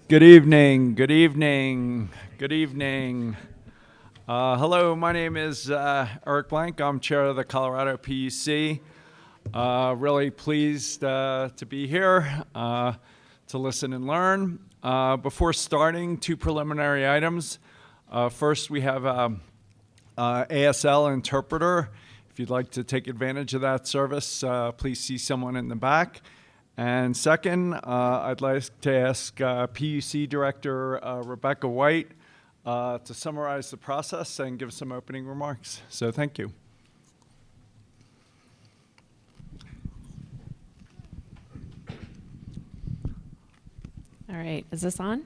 Good evening, good evening, good evening. Hello, my name is Eric Blank. I'm chair of the Colorado PUC. Really pleased to be here to listen and learn. Before starting, two preliminary items. First, we have ASL interpreter. If you'd like to take advantage of that service, please see someone in the back. And second, I'd like to ask PUC Director Rebecca White to summarize the process and give some opening remarks. So thank you. All right, is this on?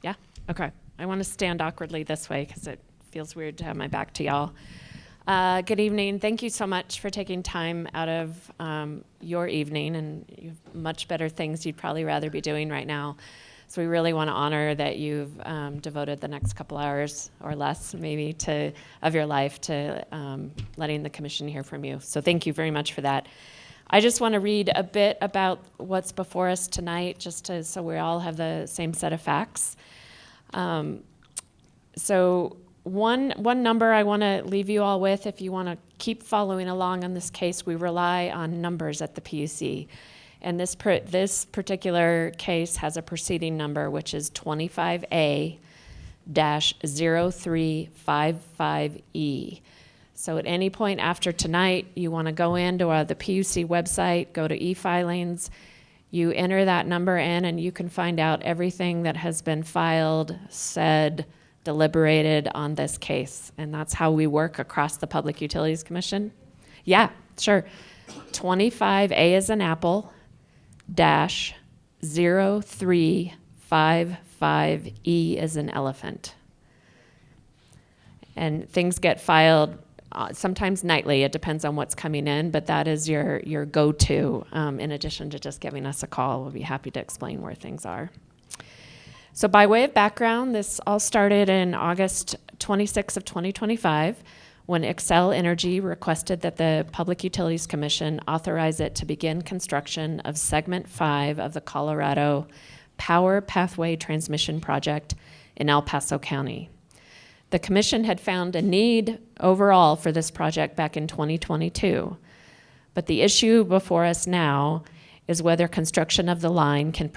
Yeah, okay. I want to stand awkwardly this way because it feels weird to have my back to y'all. Good evening. Thank you so much for taking time out of your evening, and you have much better things you'd probably rather be doing right now. So we really want to honor that you've devoted the next couple hours or less maybe of your life to letting the commission hear from you. So thank you very much for that. I just want to read a bit about what's before us tonight, so we all have the same set of facts. So one number I want to leave you all with, if you want to keep following along on this case, we rely on numbers at the PUC. And this particular case has a proceeding number, which is 25A-0355E. So at any point after tonight, you want to go into the PUC website, go to e-filings, you enter that number in, and you can find out everything that has been filed, said, deliberated on this case. And that's how we work across the Public Utilities Commission. Yeah, sure. 25A as an apple, -0355E as an elephant. And things get filed sometimes nightly. It depends on what's coming in, but that is your go-to. In addition to just giving us a call, we'll be happy to explain where things are. So by way of background, this all started in August 26 of 2025 when Xcel Energy requested that the Public Utilities Commission authorize it to begin construction of Segment 5 of the Colorado Power Pathway Transmission Project in El Paso County. The Commission had found a need overall for this project back in 2022, but the issue before us now is whether construction of the line can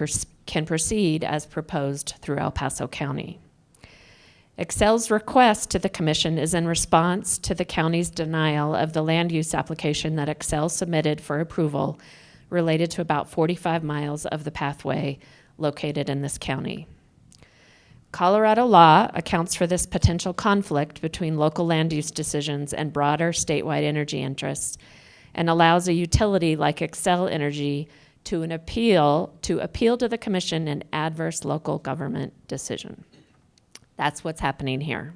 proceed as proposed through El Paso County. Xcel's request to the Commission is in response to the county's denial of the land use application that Xcel submitted for approval related to about 45 miles of the pathway located in this county. Colorado law accounts for this potential conflict between local land use decisions and broader statewide energy interests and allows a utility like Xcel Energy to appeal to the Commission an adverse local government decision. That's what's happening here.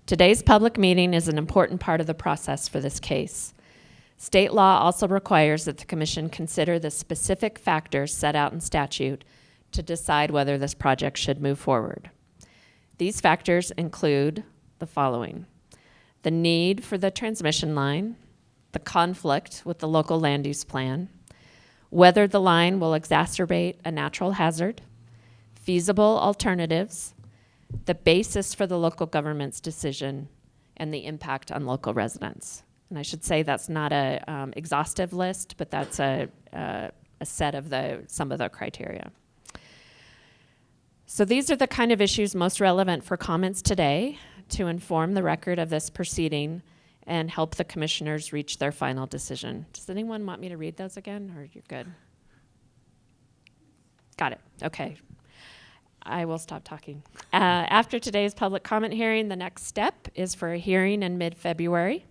Today's public meeting is an important part of the process for this case. State law also requires that the Commission consider the specific factors set out in statute to decide whether this project should move forward. These factors include the following: the need for the transmission line, the conflict with the local land use plan, whether the line will exacerbate a natural hazard, feasible alternatives, the basis for the local government's decision, and the impact on local residents. And I should say that's not a exhaustive list, but that's a set of some of the criteria. So these are the kind of issues most relevant for comments today to inform the record of this proceeding and help the commissioners reach their final decision. Does anyone want me to read those again, or you're good? Got it, okay. I will stop talking. After today's public comment hearing, the next step is for a hearing in mid-February.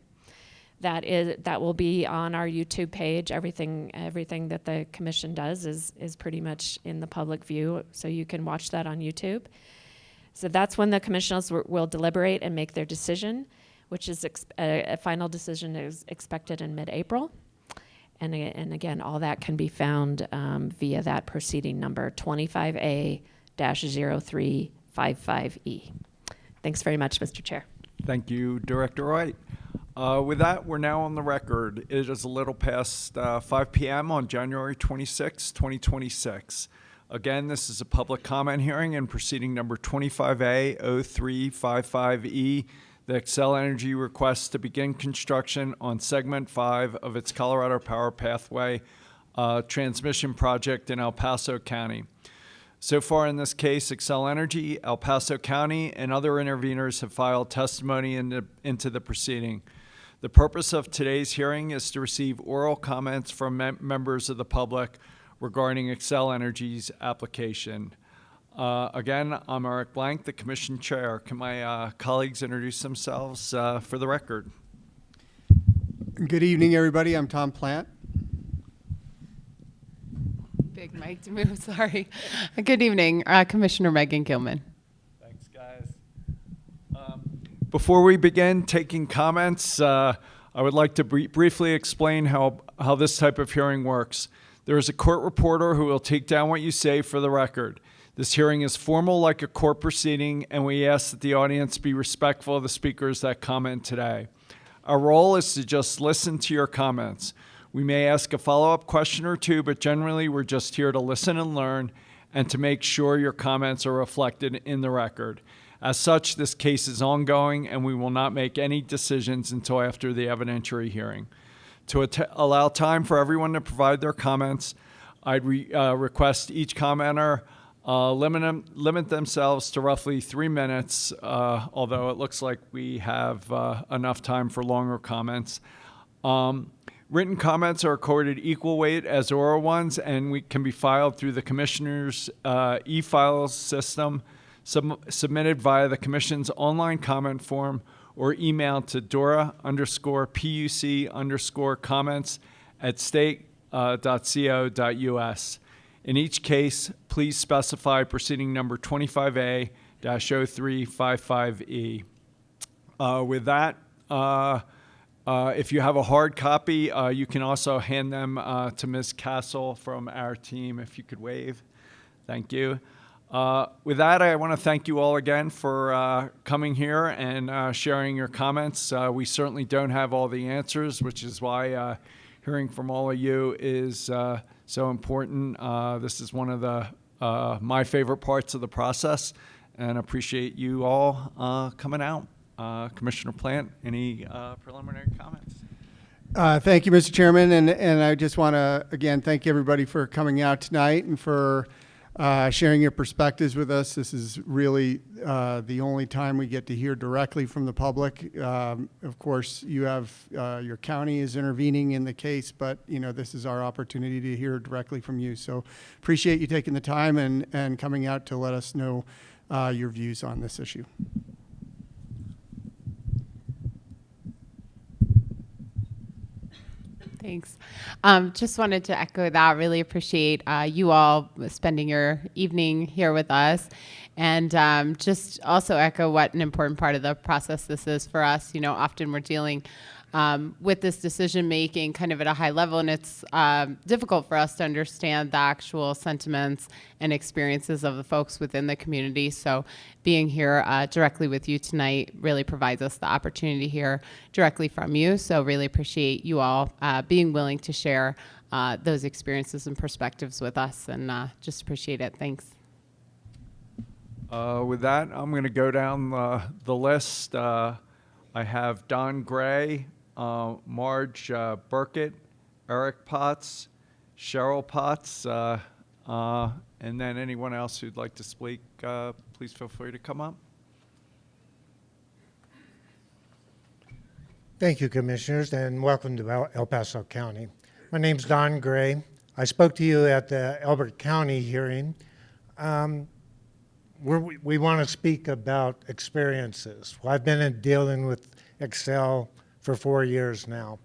That will be on our YouTube page. Everything that the commission does is pretty much in the public view, so you can watch that on YouTube. So that's when the commissioners will deliberate and make their decision, which is a final decision is expected in mid-April. And again, all that can be found via that proceeding number, 25A-0355E. Thanks very much, Mr. Chair. Thank you, Director Wright. With that, we're now on the record. It is a little past 5 p.m. on January 26, 2026. Again, this is a public comment hearing and proceeding number 25A0355E. The Xcel Energy requests to begin construction on segment 5 of its Colorado Power Pathway transmission project in El Paso County. So far in this case, Xcel Energy, El Paso County, and other interveners have filed testimony into the proceeding. The purpose of today's hearing is to receive oral comments from members of the public regarding Xcel Energy's application. Again, I'm Eric Blank, the Commission Chair. Can my colleagues introduce themselves for the record? Good evening, everybody. I'm Tom Plant. Big mic to move, sorry. Good evening, Commissioner Megan Gilman. Thanks, guys. Before we begin taking comments, I would like to briefly explain how this type of hearing works. There is a court reporter who will take down what you say for the record. This hearing is formal like a court proceeding, and we ask that the audience be respectful of the speakers that comment today. Our role is to just listen to your comments. We may ask a follow-up question or two, but generally we're just here to listen and learn and to make sure your comments are reflected in the record. As such, this case is ongoing and we will not make any decisions until after the evidentiary hearing. To allow time for everyone to provide their comments, I'd request each commenter limit themselves to roughly 3 minutes, although it looks like we have enough time for longer comments. Written comments are accorded equal weight as oral ones, and we can be filed through the Commissioner's e-files system, submitted via the Commission's online comment form, or emailed to dora_puc_comments@state.co.us. In each case, please specify proceeding number 25A-0355E. With that, if you have a hard copy, you can also hand them to Ms. Castle from our team, if you could wave. Thank you. With that, I want to thank you all again for coming here and sharing your comments. We certainly don't have all the answers, which is why hearing from all of you is so important. This is one of the my favorite parts of the process, and appreciate you all coming out. Commissioner Plant, any preliminary comments? Thank you, Mr. Chairman, and I just want to, again, thank everybody for coming out tonight and for sharing your perspectives with us. This is really the only time we get to hear directly from the public. Of course, you have your county is intervening in the case, but this is our opportunity to hear directly from you. So appreciate you taking the time and coming out to let us know your views on this issue. Thanks. Just wanted to echo that. Really appreciate you all spending your evening here with us. And just also echo what an important part of the process this is for us. Often we're dealing with this decision making kind of at a high level, and it's difficult for us to understand the actual sentiments and experiences of the folks within the community. So being here directly with you tonight really provides us the opportunity to hear directly from you. So really appreciate you all being willing to share those experiences and perspectives with us, and just appreciate it. Thanks. With that, I'm going to go down the list. I have Don Gray, Marge Burkett, Eric Potts, Cheryl Potts, and then anyone else who'd like to speak, please feel free to come up. Thank you, Commissioners, and welcome to El Paso County. My name's Don Gray. I spoke to you at the Elbert County hearing. We want to speak about experiences. Well, I've been dealing with Xcel for 4 years now.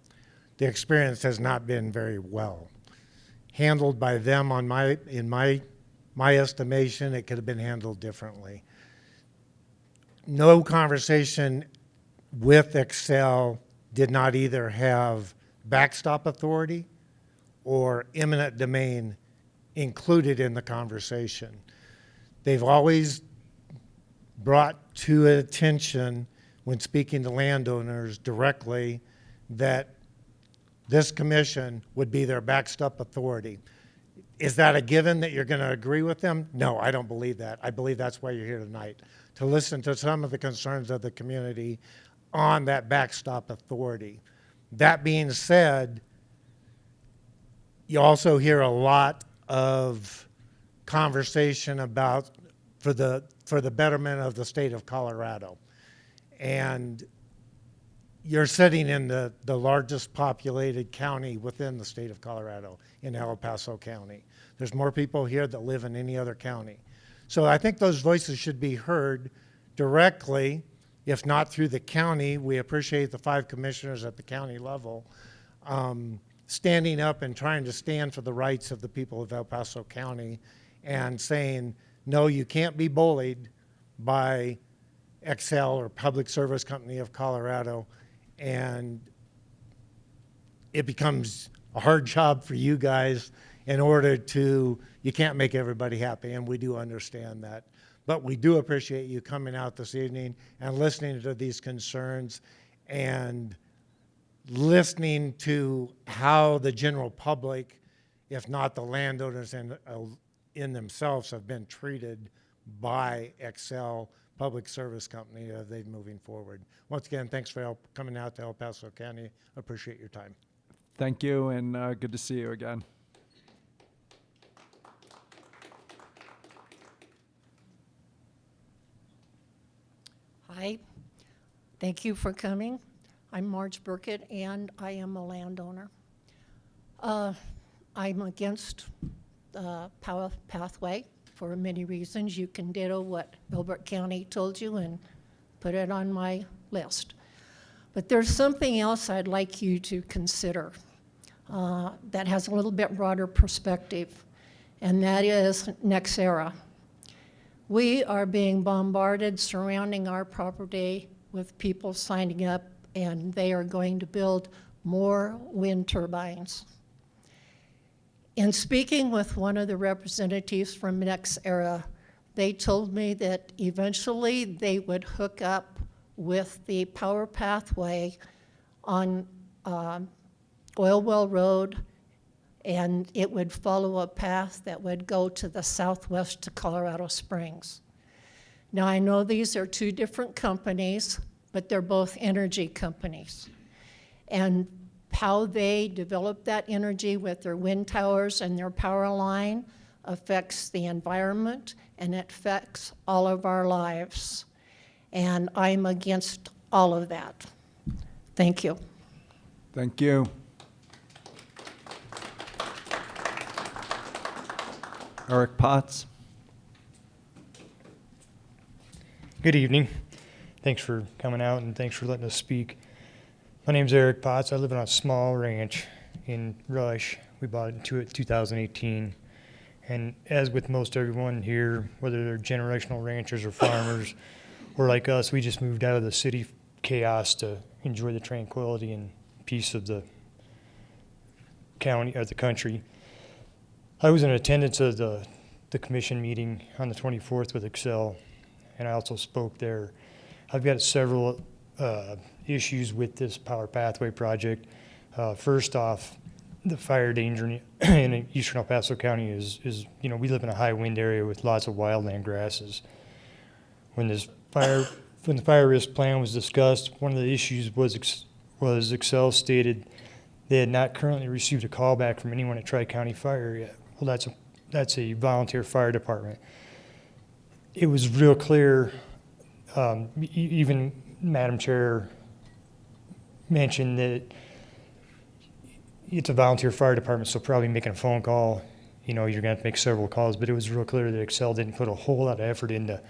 The experience has not been very well handled by them. In my estimation, it could have been handled differently. No conversation with Xcel did not either have backstop authority or eminent domain included in the conversation. They've always brought to attention, when speaking to landowners directly, that this commission would be their backstop authority. Is that a given that you're going to agree with them? No, I don't believe that. I believe that's why you're here tonight, to listen to some of the concerns of the community on that backstop authority. That being said, you also hear a lot of conversation about for the betterment of the state of Colorado. And you're sitting in the largest populated county within the state of Colorado, in El Paso County. There's more people here that live in any other county. So I think those voices should be heard directly, if not through the county. We appreciate the 5 commissioners at the county level standing up and trying to stand for the rights of the people of El Paso County and saying, no, you can't be bullied by Xcel or Public Service Company of Colorado. And it becomes a hard job for you guys in order to, you can't make everybody happy, and we do understand that. But we do appreciate you coming out this evening and listening to these concerns and listening to how the general public, if not the landowners in themselves, have been treated by Xcel Public Service Company as they're moving forward. Once again, thanks for coming out to El Paso County. Appreciate your time. Thank you, and good to see you again. Hi, thank you for coming. I'm Marge Burkett, and I am a landowner. I'm against the power pathway for many reasons. You can ditto what Gilbert County told you and put it on my list. But there's something else I'd like you to consider that has a little bit broader perspective, and that is Nexera. We are being bombarded surrounding our property with people signing up, and they are going to build more wind turbines. In speaking with one of the representatives from Nexera, they told me that eventually they would hook up with the power pathway on Oil Well Road, and it would follow a path that would go to the southwest to Colorado Springs. Now, I know these are 2 different companies, but they're both energy companies. And how they develop that energy with their wind towers and their power line affects the environment, and it affects all of our lives. And I'm against all of that. Thank you. Thank you. Eric Potts. Good evening. Thanks for coming out and thanks for letting us speak. My name's Eric Potts. I live on a small ranch in Rush. We bought it in 2018. And as with most everyone here, whether they're generational ranchers or farmers, or like us, we just moved out of the city chaos to enjoy the tranquility and peace of the county or the country. I was in attendance of the commission meeting on the 24th with Xcel, and I also spoke there. I've got several issues with this power pathway project. First off, the fire danger in eastern El Paso County is we live in a high wind area with lots of wildland grasses. When the fire risk plan was discussed, one of the issues was Xcel stated they had not currently received a call back from anyone at Tri-County Fire yet. Well, that's a volunteer fire department. It was real clear, even Madam Chair mentioned that it's a volunteer fire department, so probably making a phone call, you're going to have to make several calls, but it was real clear that Xcel didn't put a whole lot of effort into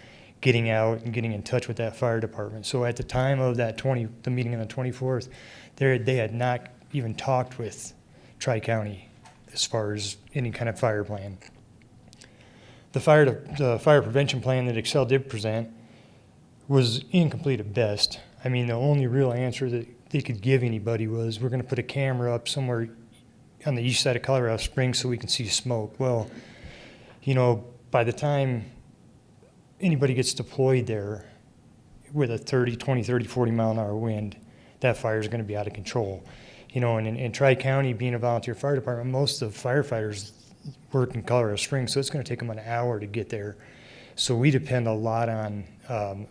getting out and getting in touch with that fire department. So at the time of the meeting on the 24th, they had not even talked with Tri-County as far as any kind of fire plan. The fire prevention plan that Xcel did present was incomplete at best. I mean, the only real answer that they could give anybody was, we're going to put a camera up somewhere on the east side of Colorado Springs so we can see smoke. Well, by the time anybody gets deployed there with a 20, 30, 40 mile an hour wind, that fire is going to be out of control. And in Tri-County, being a volunteer fire department, most of the firefighters work in Colorado Springs, so it's going to take them an hour to get there. So we depend a lot on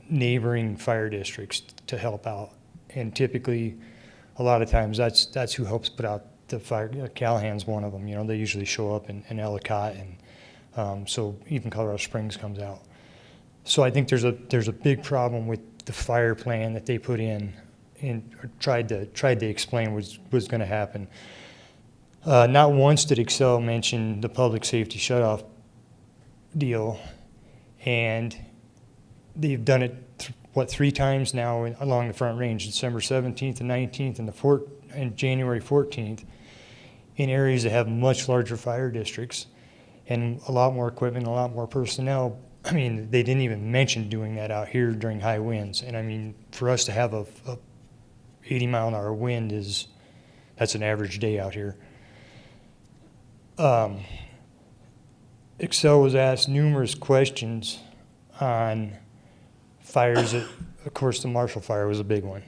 neighboring fire districts to help out, and typically, a lot of times that's who helps put out the fire. Calhan's one of them. You know, they usually show up in Ellicott, and so even Colorado Springs comes out. So I think there's a big problem with the fire plan that they put in and tried to explain was going to happen. Not once did Xcel mention the public safety shutoff deal, and they've done it three times now along the Front Range, December 17th and 19th and January 14th, in areas that have much larger fire districts and a lot more equipment, a lot more personnel. I mean, they didn't even mention doing that out here during high winds. And I mean, for us to have a 80-mile-an-hour wind that's an average day out here. Xcel was asked numerous questions on fires. Of course, the Marshall Fire was a big one,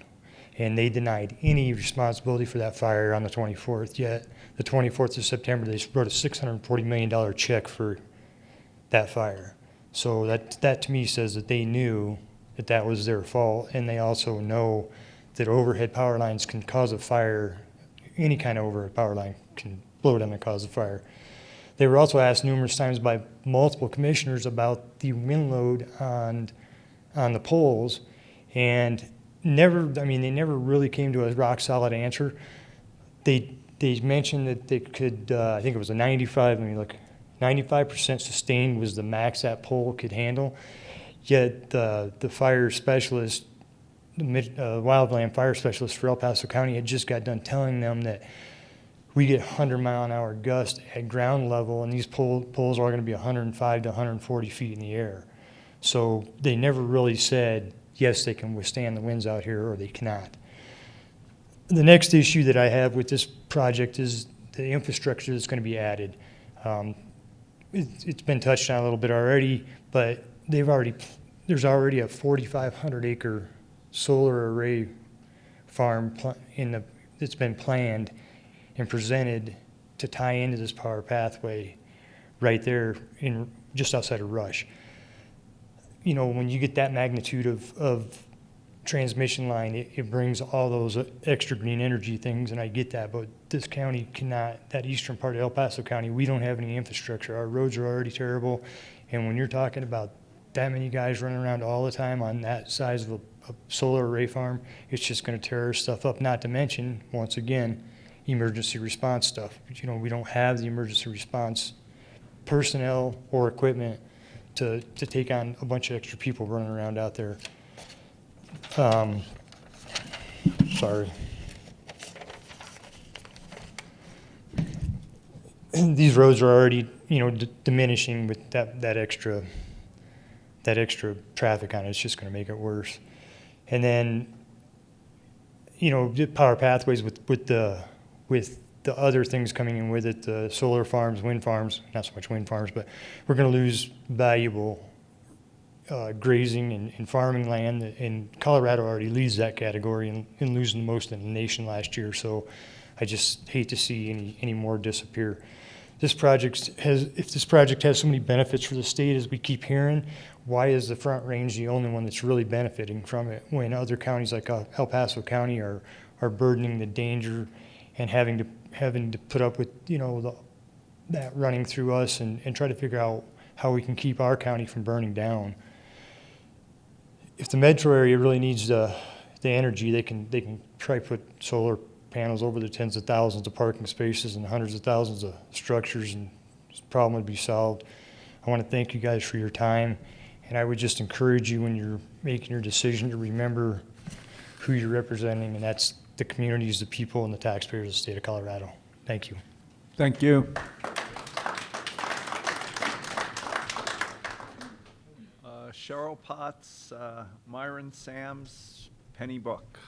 and they denied any responsibility for that fire on the 24th. Yet, the 24th of September, they wrote a $640 million check for that fire. So that to me says that they knew that was their fault, and they also know that overhead power lines can cause a fire. Any kind of overhead power line can blow down and cause a fire. They were also asked numerous times by multiple commissioners about the wind load on the poles, and they never really came to a rock solid answer. They mentioned that they could, I think it was 95% sustained was the max that pole could handle. Yet the fire specialist, the wildland fire specialist for El Paso County, had just got done telling them that we get 100-mile-an-hour gusts at ground level, and these poles are going to be 105 to 140 feet in the air. So they never really said, yes, they can withstand the winds out here, or they cannot. The next issue that I have with this project is the infrastructure that's going to be added. It's been touched on a little bit already, but there's already a 4,500-acre solar array farm that's been planned and presented to tie into this power pathway right there just outside of Rush. You know, when you get that magnitude of transmission line, it brings all those extra green energy things, and I get that, but this county cannot, that eastern part of El Paso County, we don't have any infrastructure. Our roads are already terrible, and when you're talking about that many guys running around all the time on that size of a solar array farm, it's just going to tear our stuff up, not to mention, once again, emergency response stuff. You know, we don't have the emergency response personnel or equipment to take on a bunch of extra people running around out there. Sorry. These roads are already, diminishing with that extra traffic on it. It's just going to make it worse. And then, the power pathways with the other things coming in with it, the solar farms, wind farms, not so much wind farms, but we're going to lose valuable grazing and farming land, and Colorado already leads that category in losing the most in the nation last year. So I just hate to see any more disappear. If this project has so many benefits for the state as we keep hearing, why is the Front Range the only one that's really benefiting from it when other counties like El Paso County are burdening the danger and having to put up with that running through us and try to figure out how we can keep our county from burning down. If the metro area really needs the energy, they can try to put solar panels over the tens of thousands of parking spaces and hundreds of thousands of structures, and this problem would be solved. I want to thank you guys for your time, and I would just encourage you when you're making your decision to remember who you're representing, and that's the communities, the people, and the taxpayers of the state of Colorado. Thank you. Thank you. Cheryl Potts, Myron Sams, Penny Book.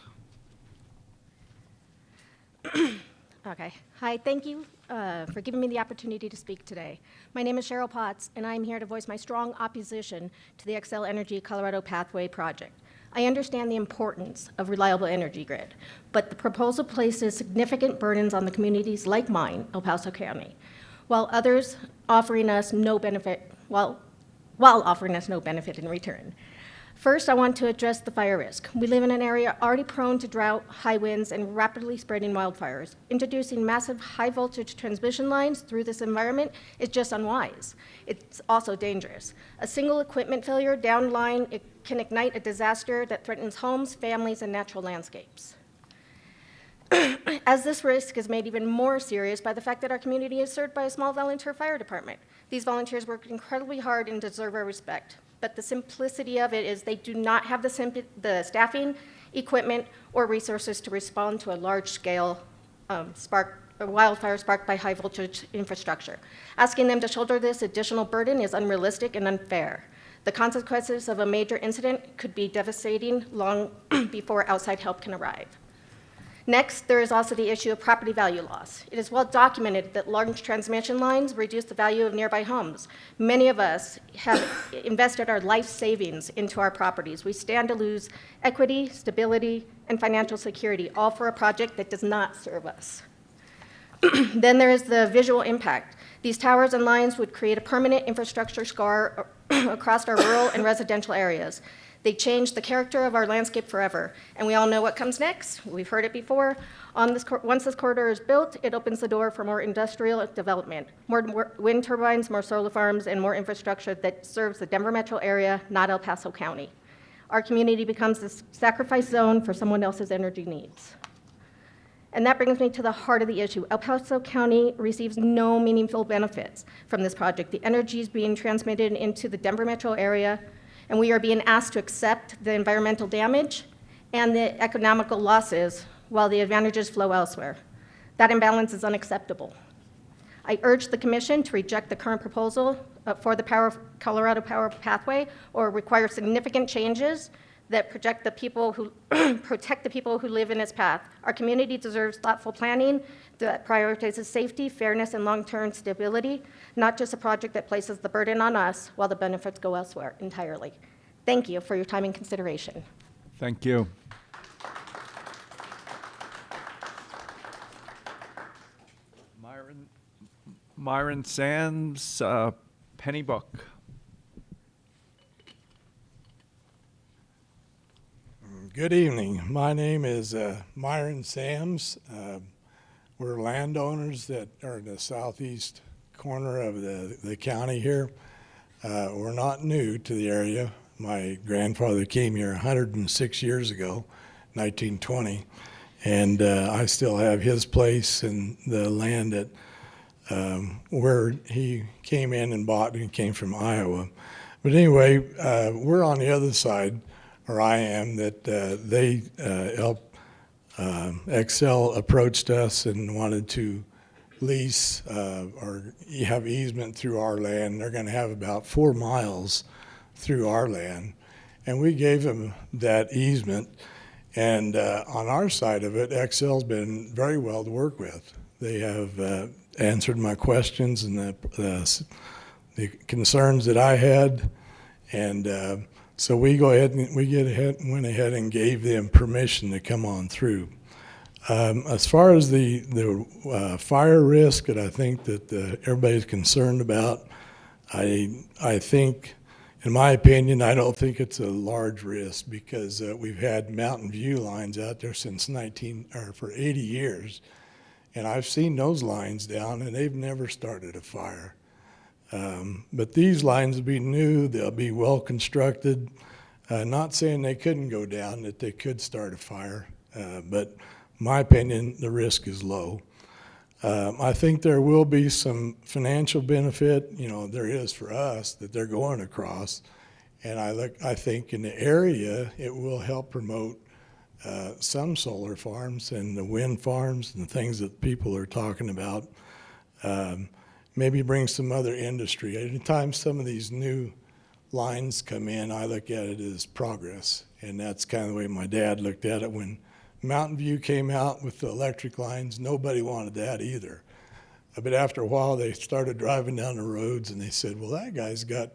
Okay. Hi, thank you for giving me the opportunity to speak today. My name is Cheryl Potts, and I'm here to voice my strong opposition to the Xcel Energy Colorado Pathway project. I understand the importance of reliable energy grid, but the proposal places significant burdens on the communities like mine, El Paso County. while others offering us no benefit, while offering us no benefit in return. First, I want to address the fire risk. We live in an area already prone to drought, high winds, and rapidly spreading wildfires. Introducing massive high-voltage transmission lines through this environment is just unwise. It's also dangerous. A single equipment failure down line, it can ignite a disaster that threatens homes, families, and natural landscapes. As this risk is made even more serious by the fact that our community is served by a small volunteer fire department. These volunteers work incredibly hard and deserve our respect. But the simplicity of it is they do not have the staffing, equipment, or resources to respond to a large-scale wildfire sparked by high-voltage infrastructure. Asking them to shoulder this additional burden is unrealistic and unfair. The consequences of a major incident could be devastating long before outside help can arrive. Next, there is also the issue of property value loss. It is well documented that large transmission lines reduce the value of nearby homes. Many of us have invested our life savings into our properties. We stand to lose equity, stability, and financial security, all for a project that does not serve us. Then there is the visual impact. These towers and lines would create a permanent infrastructure scar across our rural and residential areas. They change the character of our landscape forever. And we all know what comes next. We've heard it before. Once this corridor is built, it opens the door for more industrial development, more wind turbines, more solar farms, and more infrastructure that serves the Denver metro area, not El Paso County. Our community becomes this sacrifice zone for someone else's energy needs. And that brings me to the heart of the issue. El Paso County receives no meaningful benefits from this project. The energy is being transmitted into the Denver metro area, and we are being asked to accept the environmental damage and the economical losses while the advantages flow elsewhere. That imbalance is unacceptable. I urge the Commission to reject the current proposal for the Colorado Power Pathway or require significant changes that protect the people who live in its path. Our community deserves thoughtful planning that prioritizes safety, fairness, and long-term stability, not just a project that places the burden on us while the benefits go elsewhere entirely. Thank you for your time and consideration. Thank you. Myron Sands, Penny Book. Good evening. My name is Myron Sams. We're landowners that are in the southeast corner of the county here. We're not new to the area. My grandfather came here 106 years ago, 1920, and I still have his place and the land that where he came in and bought, and came from Iowa. But anyway, we're on the other side, or I am, that they helped. Xcel approached us and wanted to lease or have easement through our land. They're going to have about 4 miles through our land, and we gave them that easement. And on our side of it, Xcel's been very well to work with. They have answered my questions and the concerns that I had, and so we went ahead and gave them permission to come on through. As far as the fire risk that I think that everybody's concerned about, I think, in my opinion, I don't think it's a large risk because we've had Mountain View lines out there since for 80 years, and I've seen those lines down, and they've never started a fire. But these lines will be new, they'll be well constructed. Not saying they couldn't go down, that they could start a fire, but in my opinion, the risk is low. I think there will be some financial benefit, there is for us that they're going across. And I think in the area, it will help promote some solar farms and the wind farms and the things that people are talking about. Maybe bring some other industry. Anytime some of these new lines come in, I look at it as progress. And that's kind of the way my dad looked at it. When Mountain View came out with the electric lines, nobody wanted that either. But after a while, they started driving down the roads and they said, well, that guy's got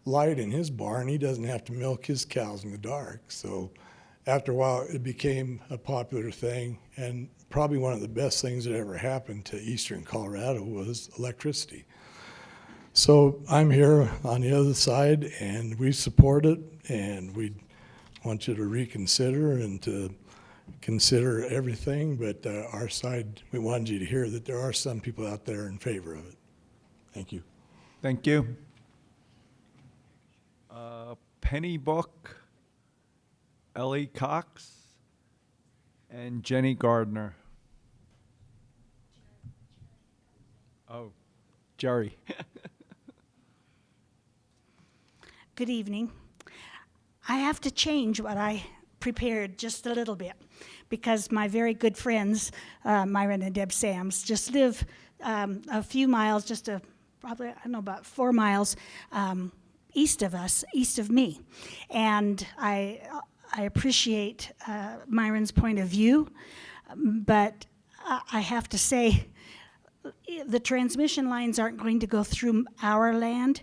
light in his barn. He doesn't have to milk his cows in the dark. So after a while, it became a popular thing. And probably one of the best things that ever happened to eastern Colorado was electricity. So I'm here on the other side, and we support it, and we want you to reconsider and to consider everything, but our side, we wanted you to hear that there are some people out there in favor of it. Thank you. Thank you. Penny Book, Ellie Cox, and Jenny Gardner. Oh, Jerry. Good evening. I have to change what I prepared just a little bit because my very good friends, Myron and Deb Sams, just live a few miles, probably, I don't know, about 4 miles east of us, east of me. And I appreciate Myron's point of view, but I have to say the transmission lines aren't going to go through our land,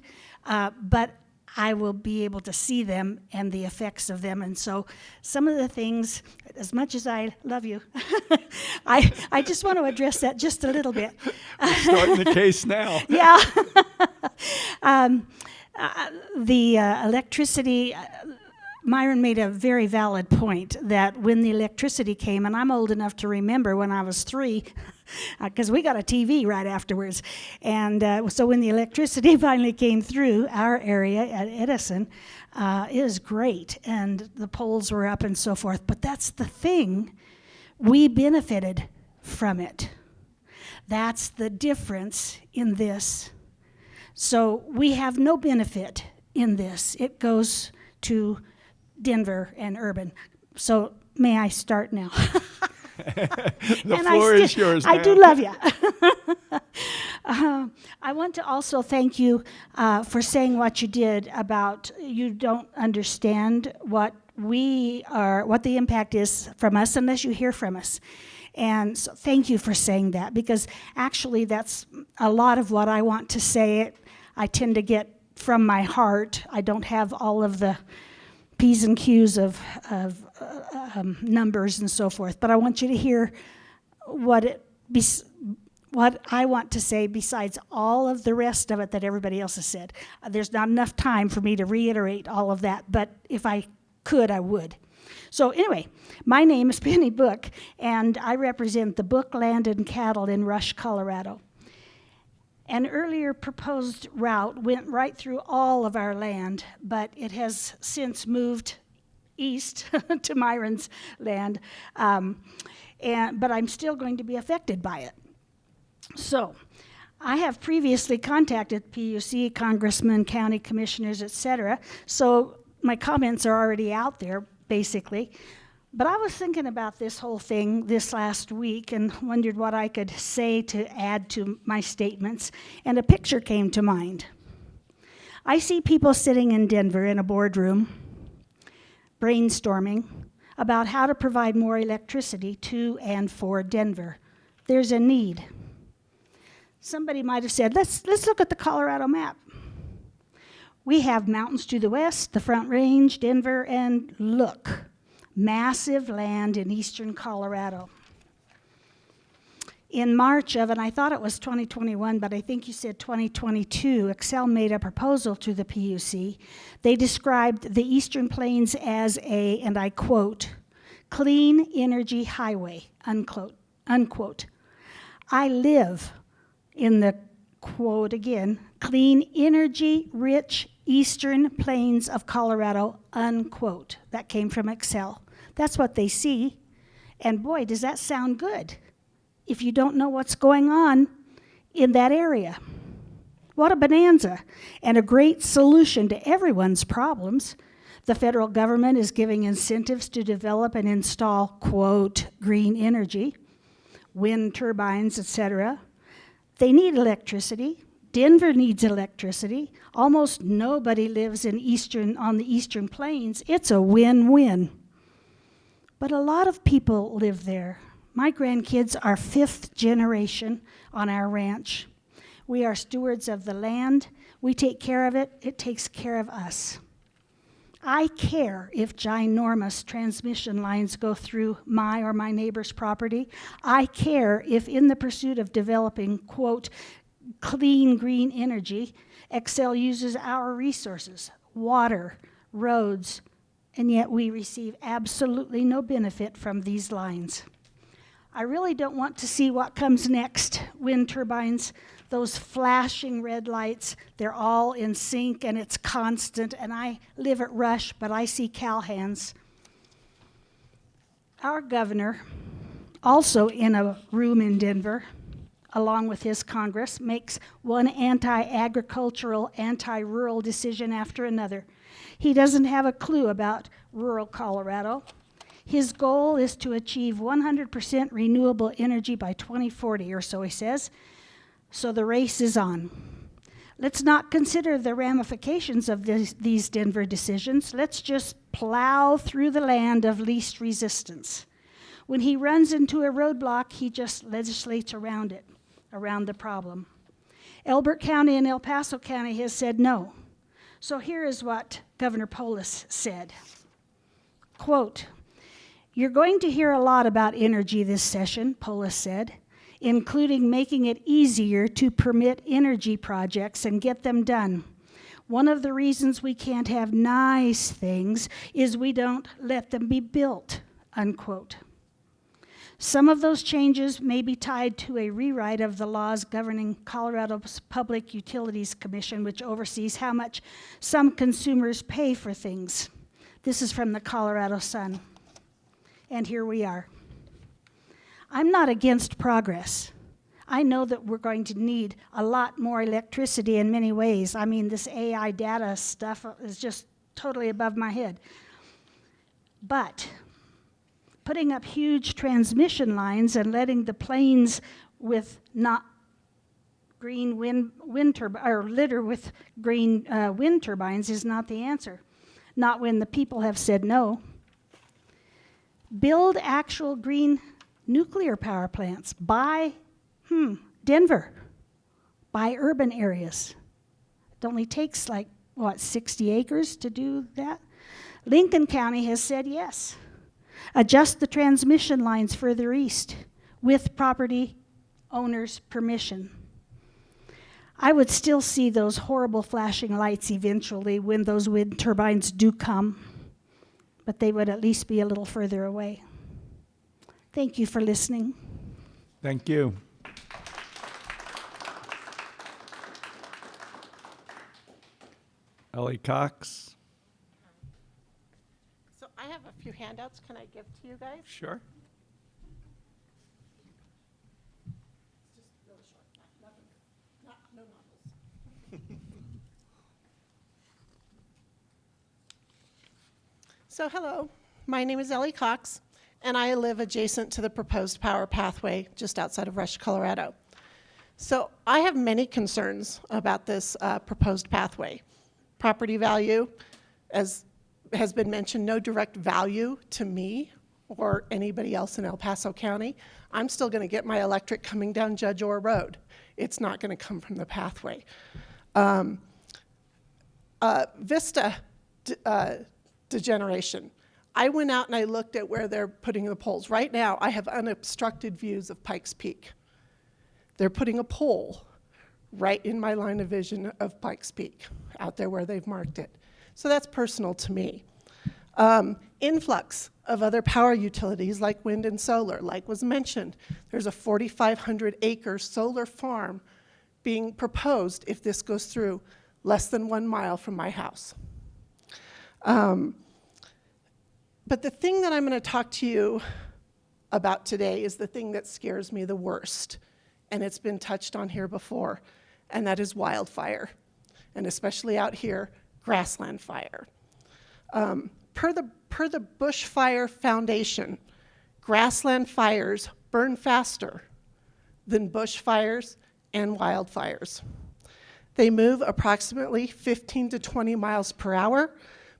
but I will be able to see them and the effects of them. And so some of the things, as much as I love you, I just want to address that just a little bit. Starting the case now. Yeah. The electricity, Myron made a very valid point that when the electricity came, and I'm old enough to remember when I was 3, because we got a TV right afterwards. And so when the electricity finally came through our area at Edison, it was great. And the poles were up and so forth. But that's the thing. We benefited from it. That's the difference in this. So we have no benefit in this. It goes to Denver and urban. So may I start now? The floor is yours, I ma'am. do love you. I want to also thank you for saying what you did about you don't understand what the impact is from us unless you hear from us. And so thank you for saying that, because actually that's a lot of what I want to say. I tend to get from my heart. I don't have all of the P's and Q's of numbers and so forth, but I want you to hear what I want to say besides all of the rest of it that everybody else has said. There's not enough time for me to reiterate all of that, but if I could, I would. So anyway, my name is Penny Book, and I represent the Book Land and Cattle in Rush, Colorado. An earlier proposed route went right through all of our land, but it has since moved east to Myron's land, but I'm still going to be affected by it. So I have previously contacted PUC, congressmen, county commissioners, etc., so my comments are already out there, basically. But I was thinking about this whole thing this last week and wondered what I could say to add to my statements, and a picture came to mind. I see people sitting in Denver in a boardroom, brainstorming about how to provide more electricity to and for Denver. There's a need. Somebody might have said, let's look at the Colorado map. We have mountains to the west, the Front Range, Denver, and look. Massive land in eastern Colorado. In March of, and I thought it was 2021, but I think you said 2022, Xcel made a proposal to the PUC. They described the Eastern Plains as a, and I quote, clean energy highway, unquote, unquote. I live in the, quote again, clean energy rich Eastern Plains of Colorado, unquote. That came from Xcel. That's what they see. And boy, does that sound good if you don't know what's going on in that area. What a bonanza, and a great solution to everyone's problems. The federal government is giving incentives to develop and install, quote, green energy, wind turbines, etc. They need electricity. Denver needs electricity. Almost nobody lives on the Eastern Plains. It's a win-win. But a lot of people live there. My grandkids are 5th generation on our ranch. We are stewards of the land. We take care of it. It takes care of us. I care if ginormous transmission lines go through my or my neighbor's property. I care if in the pursuit of developing, quote, clean green energy, Xcel uses our resources, water, roads, and yet we receive absolutely no benefit from these lines. I really don't want to see what comes next. Wind turbines, those flashing red lights, they're all in sync and it's constant. And I live at Rush, but I see Calhan's. Our governor, also in a room in Denver, along with his Congress, makes one anti-agricultural, anti-rural decision after another. He doesn't have a clue about rural Colorado. His goal is to achieve 100% renewable energy by 2040 or so, he says. So the race is on. Let's not consider the ramifications of these Denver decisions. Let's just plow through the land of least resistance. When he runs into a roadblock, he just legislates around it, around the problem. Elbert County and El Paso County has said no. So here is what Governor Polis said. Quote, "You're going to hear a lot about energy this session," Polis said, "including making it easier to permit energy projects and get them done. One of the reasons we can't have nice things is we don't let them be built," unquote. Some of those changes may be tied to a rewrite of the laws governing Colorado's Public Utilities Commission, which oversees how much some consumers pay for things. This is from the Colorado Sun. And here we are. I'm not against progress. I know that we're going to need a lot more electricity in many ways. I mean, this AI data stuff is just totally above my head. But putting up huge transmission lines and letting the plains with not green wind turbines, or litter with green wind turbines is not the answer. Not when the people have said no. Build actual green nuclear power plants. Buy Denver. Buy urban areas. It only takes 60 acres to do that? Lincoln County has said yes. Adjust the transmission lines further east with property owners' permission. I would still see those horrible flashing lights eventually when those wind turbines do come, but they would at least be a little further away. Thank you for listening. Thank you. Ellie Cox. So I have a few handouts. Can I give to you guys? Sure. Just really short. No novels. So hello, my name is Ellie Cox, and I live adjacent to the proposed power pathway just outside of Rush, Colorado. So I have many concerns about this proposed pathway. Property value, as has been mentioned, no direct value to me or anybody else in El Paso County. I'm still going to get my electric coming down Judge Orr Road. It's not going to come from the pathway. Vista degeneration. I went out and I looked at where they're putting the poles. Right now, I have unobstructed views of Pikes Peak. They're putting a pole right in my line of vision of Pikes Peak, out there where they've marked it. So that's personal to me. Influx of other power utilities like wind and solar, like was mentioned. There's a 4,500 acre solar farm being proposed if this goes through less than 1 mile from my house. But the thing that I'm going to talk to you about today is the thing that scares me the worst, and it's been touched on here before, and that is wildfire, and especially out here, grassland fire. Per the Bushfire Foundation, grassland fires burn faster than bushfires and wildfires. They move approximately 15 to 20 miles per hour,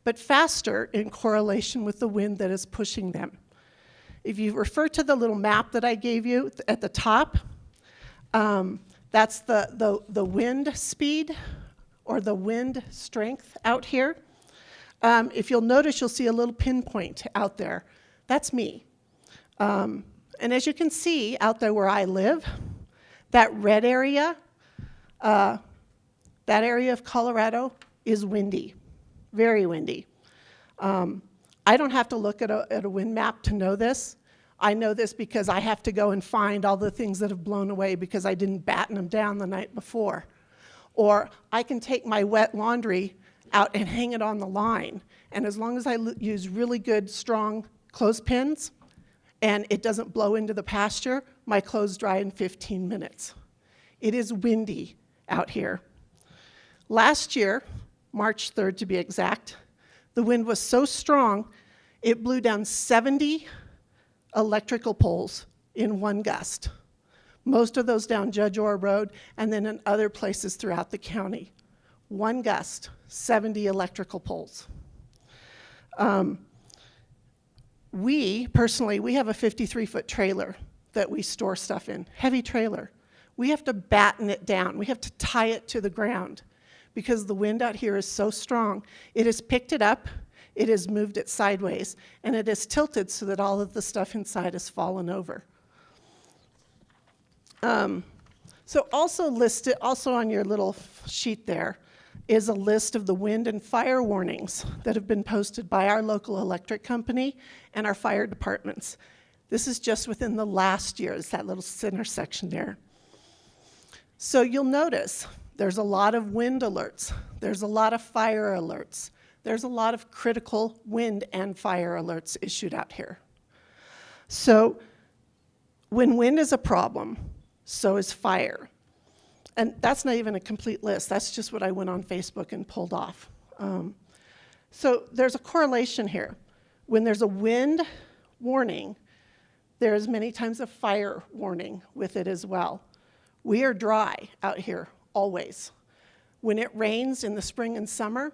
but faster in correlation with the wind that is pushing them. If you refer to the little map that I gave you at the top, that's the wind speed or the wind strength out here. If you'll notice, you'll see a little pinpoint out there. That's me. And as you can see out there where I live, that red area, that area of Colorado is windy, very windy. I don't have to look at a wind map to know this. I know this because I have to go and find all the things that have blown away because I didn't batten them down the night before. Or I can take my wet laundry out and hang it on the line. And as long as I use really good, strong clothespins and it doesn't blow into the pasture, my clothes dry in 15 minutes. It is windy out here. Last year, March 3rd to be exact, the wind was so strong, it blew down 70 electrical poles in one gust. Most of those down Judge Orr Road and then in other places throughout the county. One gust, 70 electrical poles. We have a 53-foot trailer that we store stuff in, heavy trailer. We have to batten it down. We have to tie it to the ground because the wind out here is so strong. It has picked it up, it has moved it sideways, and it is tilted so that all of the stuff inside has fallen over. So also listed, also on your little sheet there, is a list of the wind and fire warnings that have been posted by our local electric company and our fire departments. This is just within the last year, it's that little center section there. So you'll notice there's a lot of wind alerts, there's a lot of fire alerts, there's a lot of critical wind and fire alerts issued out here. So when wind is a problem, so is fire. And that's not even a complete list. That's just what I went on Facebook and pulled off. So there's a correlation here. When there's a wind warning, there's many times a fire warning with it as well. We are dry out here, always. When it rains in the spring and summer,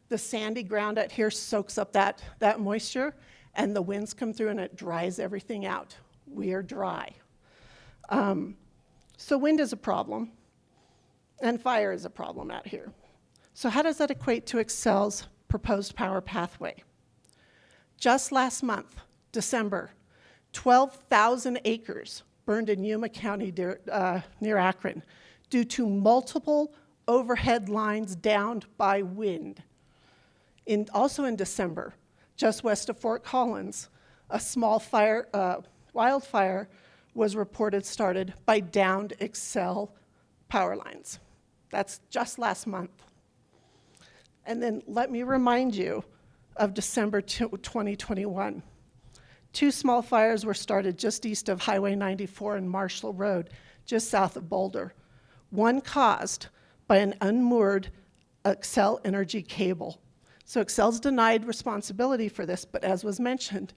the sandy ground out here soaks up that moisture, and the winds come through and it dries everything out. We are dry. So wind is a problem. And fire is a problem out here. So how does that equate to Xcel's proposed power pathway? Just last month, December, 12,000 acres burned in Yuma County near Akron due to multiple overhead lines downed by wind. Also in December, just west of Fort Collins, a small wildfire was reported started by downed Xcel power lines. That's just last month. And then let me remind you of December 2021. 2 small fires were started just east of Highway 94 and Marshall Road, just south of Boulder. One caused by an unmoored Xcel Energy cable. So Xcel's denied responsibility for this, but as was mentioned,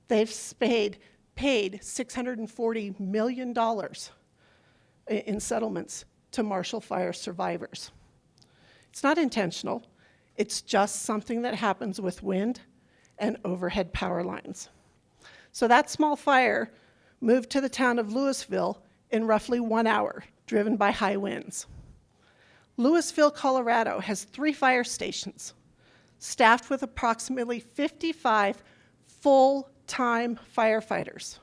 they've paid $640 million in settlements to Marshall Fire survivors. It's not intentional. It's just something that happens with wind and overhead power lines. So that small fire moved to the town of Louisville in roughly 1 hour, driven by high winds. Louisville, Colorado has 3 fire stations, staffed with approximately 55 full-time firefighters.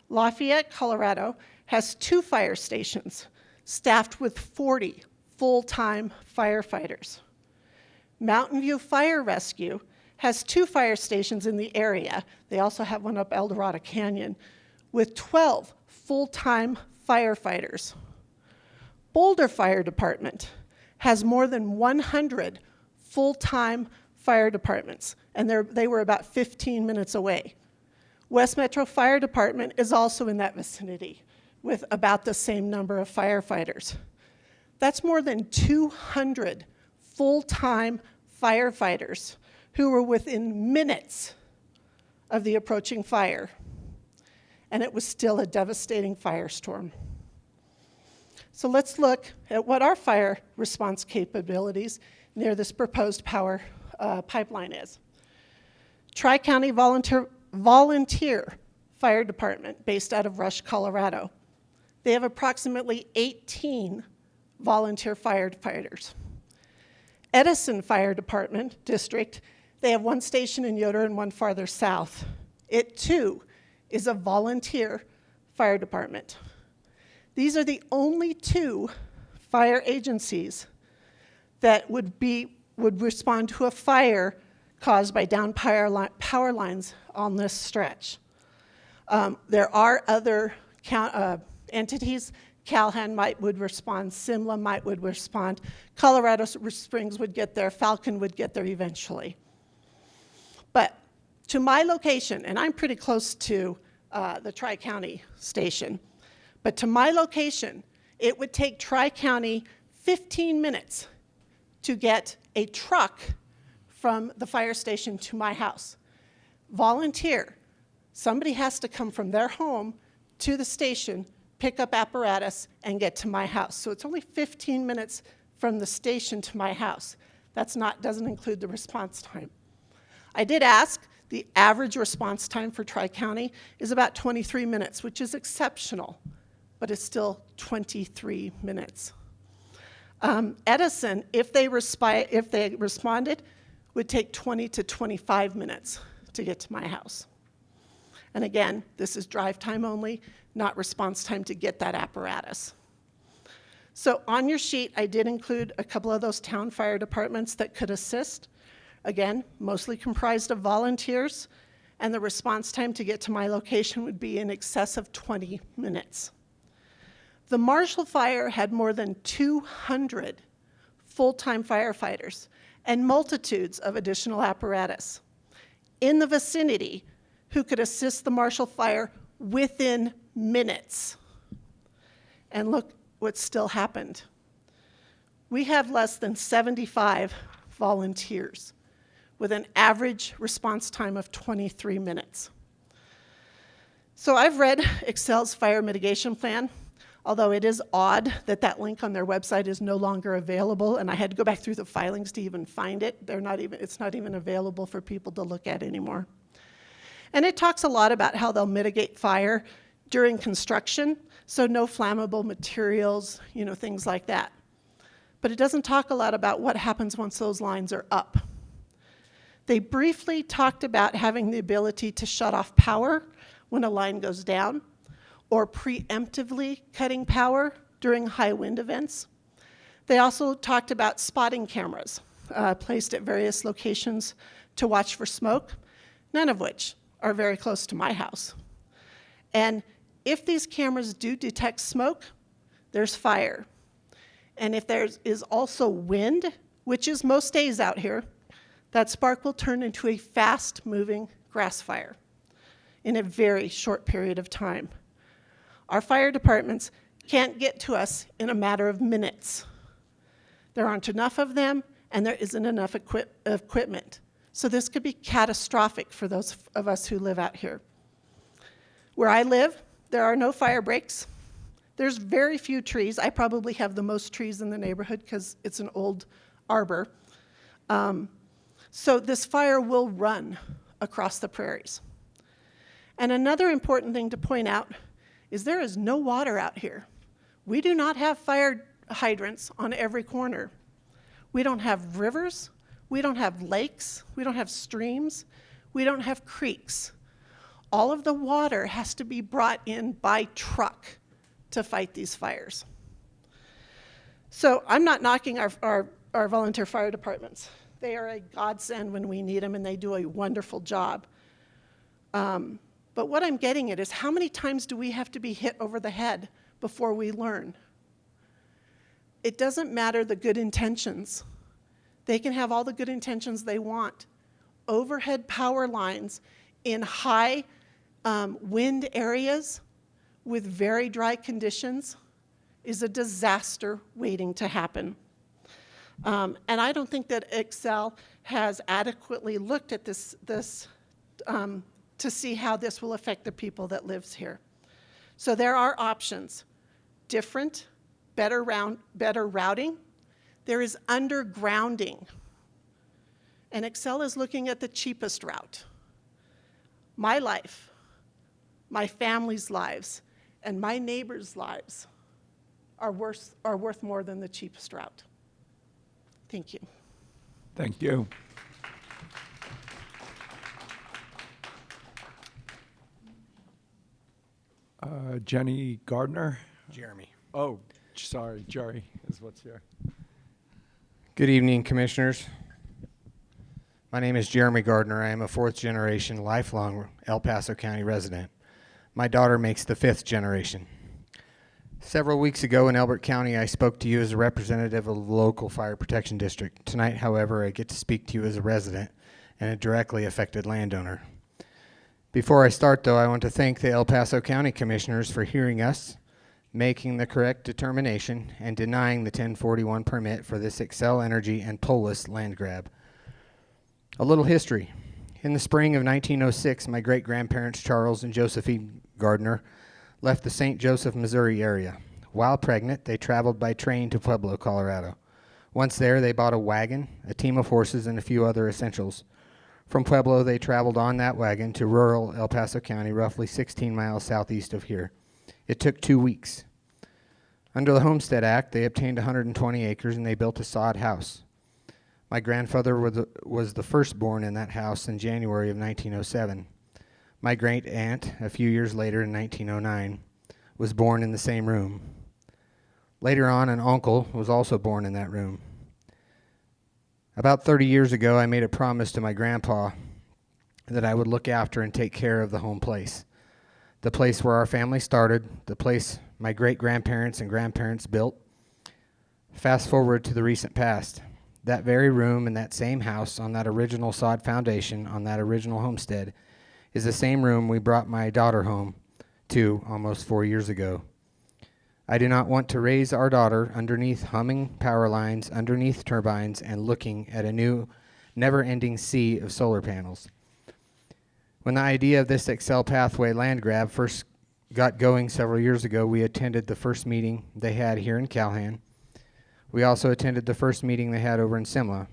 Lafayette, Colorado has 2 fire stations, staffed with 40 full-time firefighters. Mountain View Fire Rescue has 2 fire stations in the area. They also have one up El Dorado Canyon with 12 full-time firefighters. Boulder Fire Department has more than 100 full-time fire departments, and they were about 15 minutes away. West Metro Fire Department is also in that vicinity with about the same number of firefighters. That's more than 200 full-time firefighters who were within minutes of the approaching fire. And it was still a devastating firestorm. So let's look at what our fire response capabilities near this proposed power pipeline is. Tri-County Volunteer Fire Department based out of Rush, Colorado. They have approximately 18 volunteer firefighters. Edison Fire Department District They have one station in Yoder and one farther south. It too is a volunteer fire department. These are the only two fire agencies that would respond to a fire caused by down power lines on this stretch. There are other entities. Calhan would respond, Simla would respond, Colorado Springs would get there, Falcon would get there eventually. But to my location, and I'm pretty close to the Tri-County station, but to my location, it would take Tri-County 15 minutes to get a truck from the fire station to my house. Volunteer. Somebody has to come from their home to the station, pick up apparatus, and get to my house. So it's only 15 minutes from the station to my house. Doesn't include the response time. I did ask, the average response time for Tri-County is about 23 minutes, which is exceptional, but it's still 23 minutes. Edison, if they responded, would take 20 to 25 minutes to get to my house. And again, this is drive time only, not response time to get that apparatus. So on your sheet, I did include a couple of those town fire departments that could assist. Again, mostly comprised of volunteers, and the response time to get to my location would be in excess of 20 minutes. The Marshall Fire had more than 200 full-time firefighters and multitudes of additional apparatus in the vicinity who could assist the Marshall Fire within minutes. And look what still happened. We have less than 75 volunteers with an average response time of 23 minutes. So I've read Xcel's fire mitigation plan, although it is odd that that link on their website is no longer available, and I had to go back through the filings to even find it. It's not even available for people to look at anymore. And it talks a lot about how they'll mitigate fire during construction, so no flammable materials, things like that. But it doesn't talk a lot about what happens once those lines are up. They briefly talked about having the ability to shut off power when a line goes down, or preemptively cutting power during high wind events. They also talked about spotting cameras placed at various locations to watch for smoke, none of which are very close to my house. And if these cameras do detect smoke, there's fire. And if there is also wind, which is most days out here, that spark will turn into a fast-moving grass fire in a very short period of time. Our fire departments can't get to us in a matter of minutes. There aren't enough of them, and there isn't enough equipment. So this could be catastrophic for those of us who live out here. Where I live, there are no fire breaks. There's very few trees. I probably have the most trees in the neighborhood because it's an old arbor. So this fire will run across the prairies. And another important thing to point out is there is no water out here. We do not have fire hydrants on every corner. We don't have rivers, we don't have lakes, we don't have streams, we don't have creeks. All of the water has to be brought in by truck to fight these fires. So I'm not knocking our volunteer fire departments. They are a godsend when we need them, and they do a wonderful job. But what I'm getting at is, how many times do we have to be hit over the head before we learn? It doesn't matter the good intentions. They can have all the good intentions they want. Overhead power lines in high wind areas with very dry conditions is a disaster waiting to happen. And I don't think that Xcel has adequately looked at this to see how this will affect the people that lives here. So there are options: different, better routing. There is undergrounding. And Xcel is looking at the cheapest route. My life, my family's lives, and my neighbors' lives are worth more than the cheapest route. Thank you. Thank you. Jenny Gardner. Jeremy. Oh, sorry, Jerry is what's here. Good evening, Commissioners. My name is Jeremy Gardner. I am a fourth generation lifelong El Paso County resident. My daughter makes the fifth generation. Several weeks ago in Elbert County, I spoke to you as a representative of the local fire protection district. Tonight, however, I get to speak to you as a resident and a directly affected landowner. Before I start, though, I want to thank the El Paso County Commissioners for hearing us, making the correct determination, and denying the 1041 permit for this Xcel Energy and Polis land grab. A little history. In the spring of 1906, my great-grandparents Charles and Josephine Gardner left the St. Joseph, Missouri area. While pregnant, they traveled by train to Pueblo, Colorado. Once there, they bought a wagon, a team of horses, and a few other essentials. From Pueblo, they traveled on that wagon to rural El Paso County, roughly 16 miles southeast of here. It took 2 weeks. Under the Homestead Act, they obtained 120 acres and they built a sod house. My grandfather was the firstborn in that house in January of 1907. My great aunt, a few years later in 1909, was born in the same room. Later on, an uncle was also born in that room. About 30 years ago, I made a promise to my grandpa that I would look after and take care of the home place. The place where our family started, the place my great-grandparents and grandparents built. Fast forward to the recent past. That very room in that same house on that original sod foundation on that original homestead is the same room we brought my daughter home to almost 4 years ago. I do not want to raise our daughter underneath humming power lines, underneath turbines, and looking at a new, never-ending sea of solar panels. When the idea of this Xcel Pathway land grab first got going several years ago, we attended the first meeting they had here in Calhan. We also attended the first meeting they had over in Simla.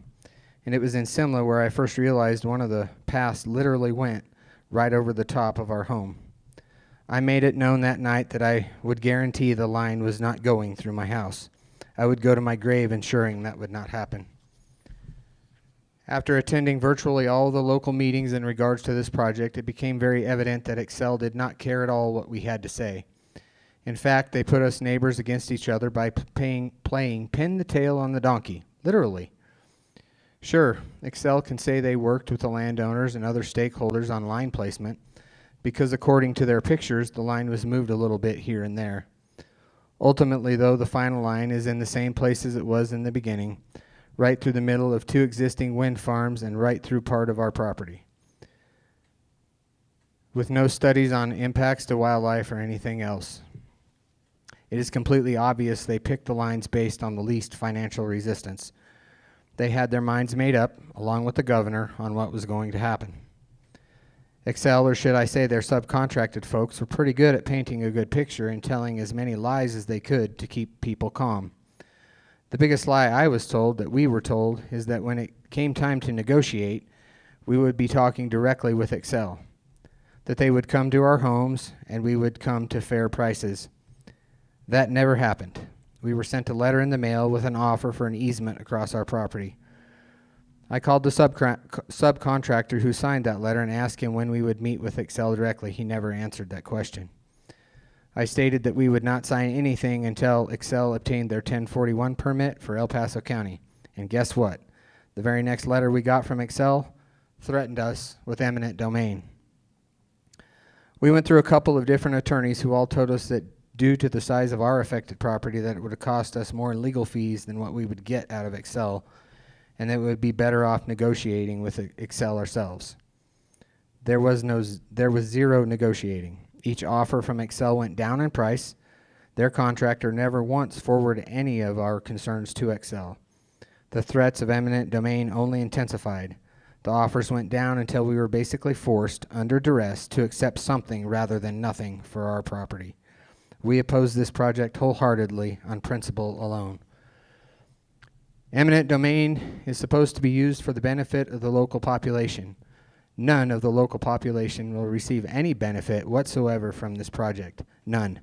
And it was in Simla where I first realized one of the paths literally went right over the top of our home. I made it known that night that I would guarantee the line was not going through my house. I would go to my grave ensuring that would not happen. After attending virtually all the local meetings in regards to this project, it became very evident that Xcel did not care at all what we had to say. In fact, they put us neighbors against each other by playing pin the tail on the donkey, literally. Sure, Xcel can say they worked with the landowners and other stakeholders on line placement, because according to their pictures, the line was moved a little bit here and there. Ultimately, though, the final line is in the same place as it was in the beginning, right through the middle of 2 existing wind farms and right through part of our property, with no studies on impacts to wildlife or anything else. It is completely obvious they picked the lines based on the least financial resistance. They had their minds made up, along with the governor, on what was going to happen. Xcel, or should I say their subcontracted folks, were pretty good at painting a good picture and telling as many lies as they could to keep people calm. The biggest lie I was told, that we were told, is that when it came time to negotiate, we would be talking directly with Xcel, that they would come to our homes and we would come to fair prices. That never happened. We were sent a letter in the mail with an offer for an easement across our property. I called the subcontractor who signed that letter and asked him when we would meet with Xcel directly. He never answered that question. I stated that we would not sign anything until Xcel obtained their 1041 permit for El Paso County. And guess what? The very next letter we got from Xcel threatened us with eminent domain. We went through a couple of different attorneys who all told us that due to the size of our affected property that it would have cost us more in legal fees than what we would get out of Xcel, and that we would be better off negotiating with Xcel ourselves. There was zero negotiating. Each offer from Xcel went down in price. Their contractor never once forwarded any of our concerns to Xcel. The threats of eminent domain only intensified. The offers went down until we were basically forced, under duress, to accept something rather than nothing for our property. We oppose this project wholeheartedly on principle alone. Eminent domain is supposed to be used for the benefit of the local population. None of the local population will receive any benefit whatsoever from this project. None.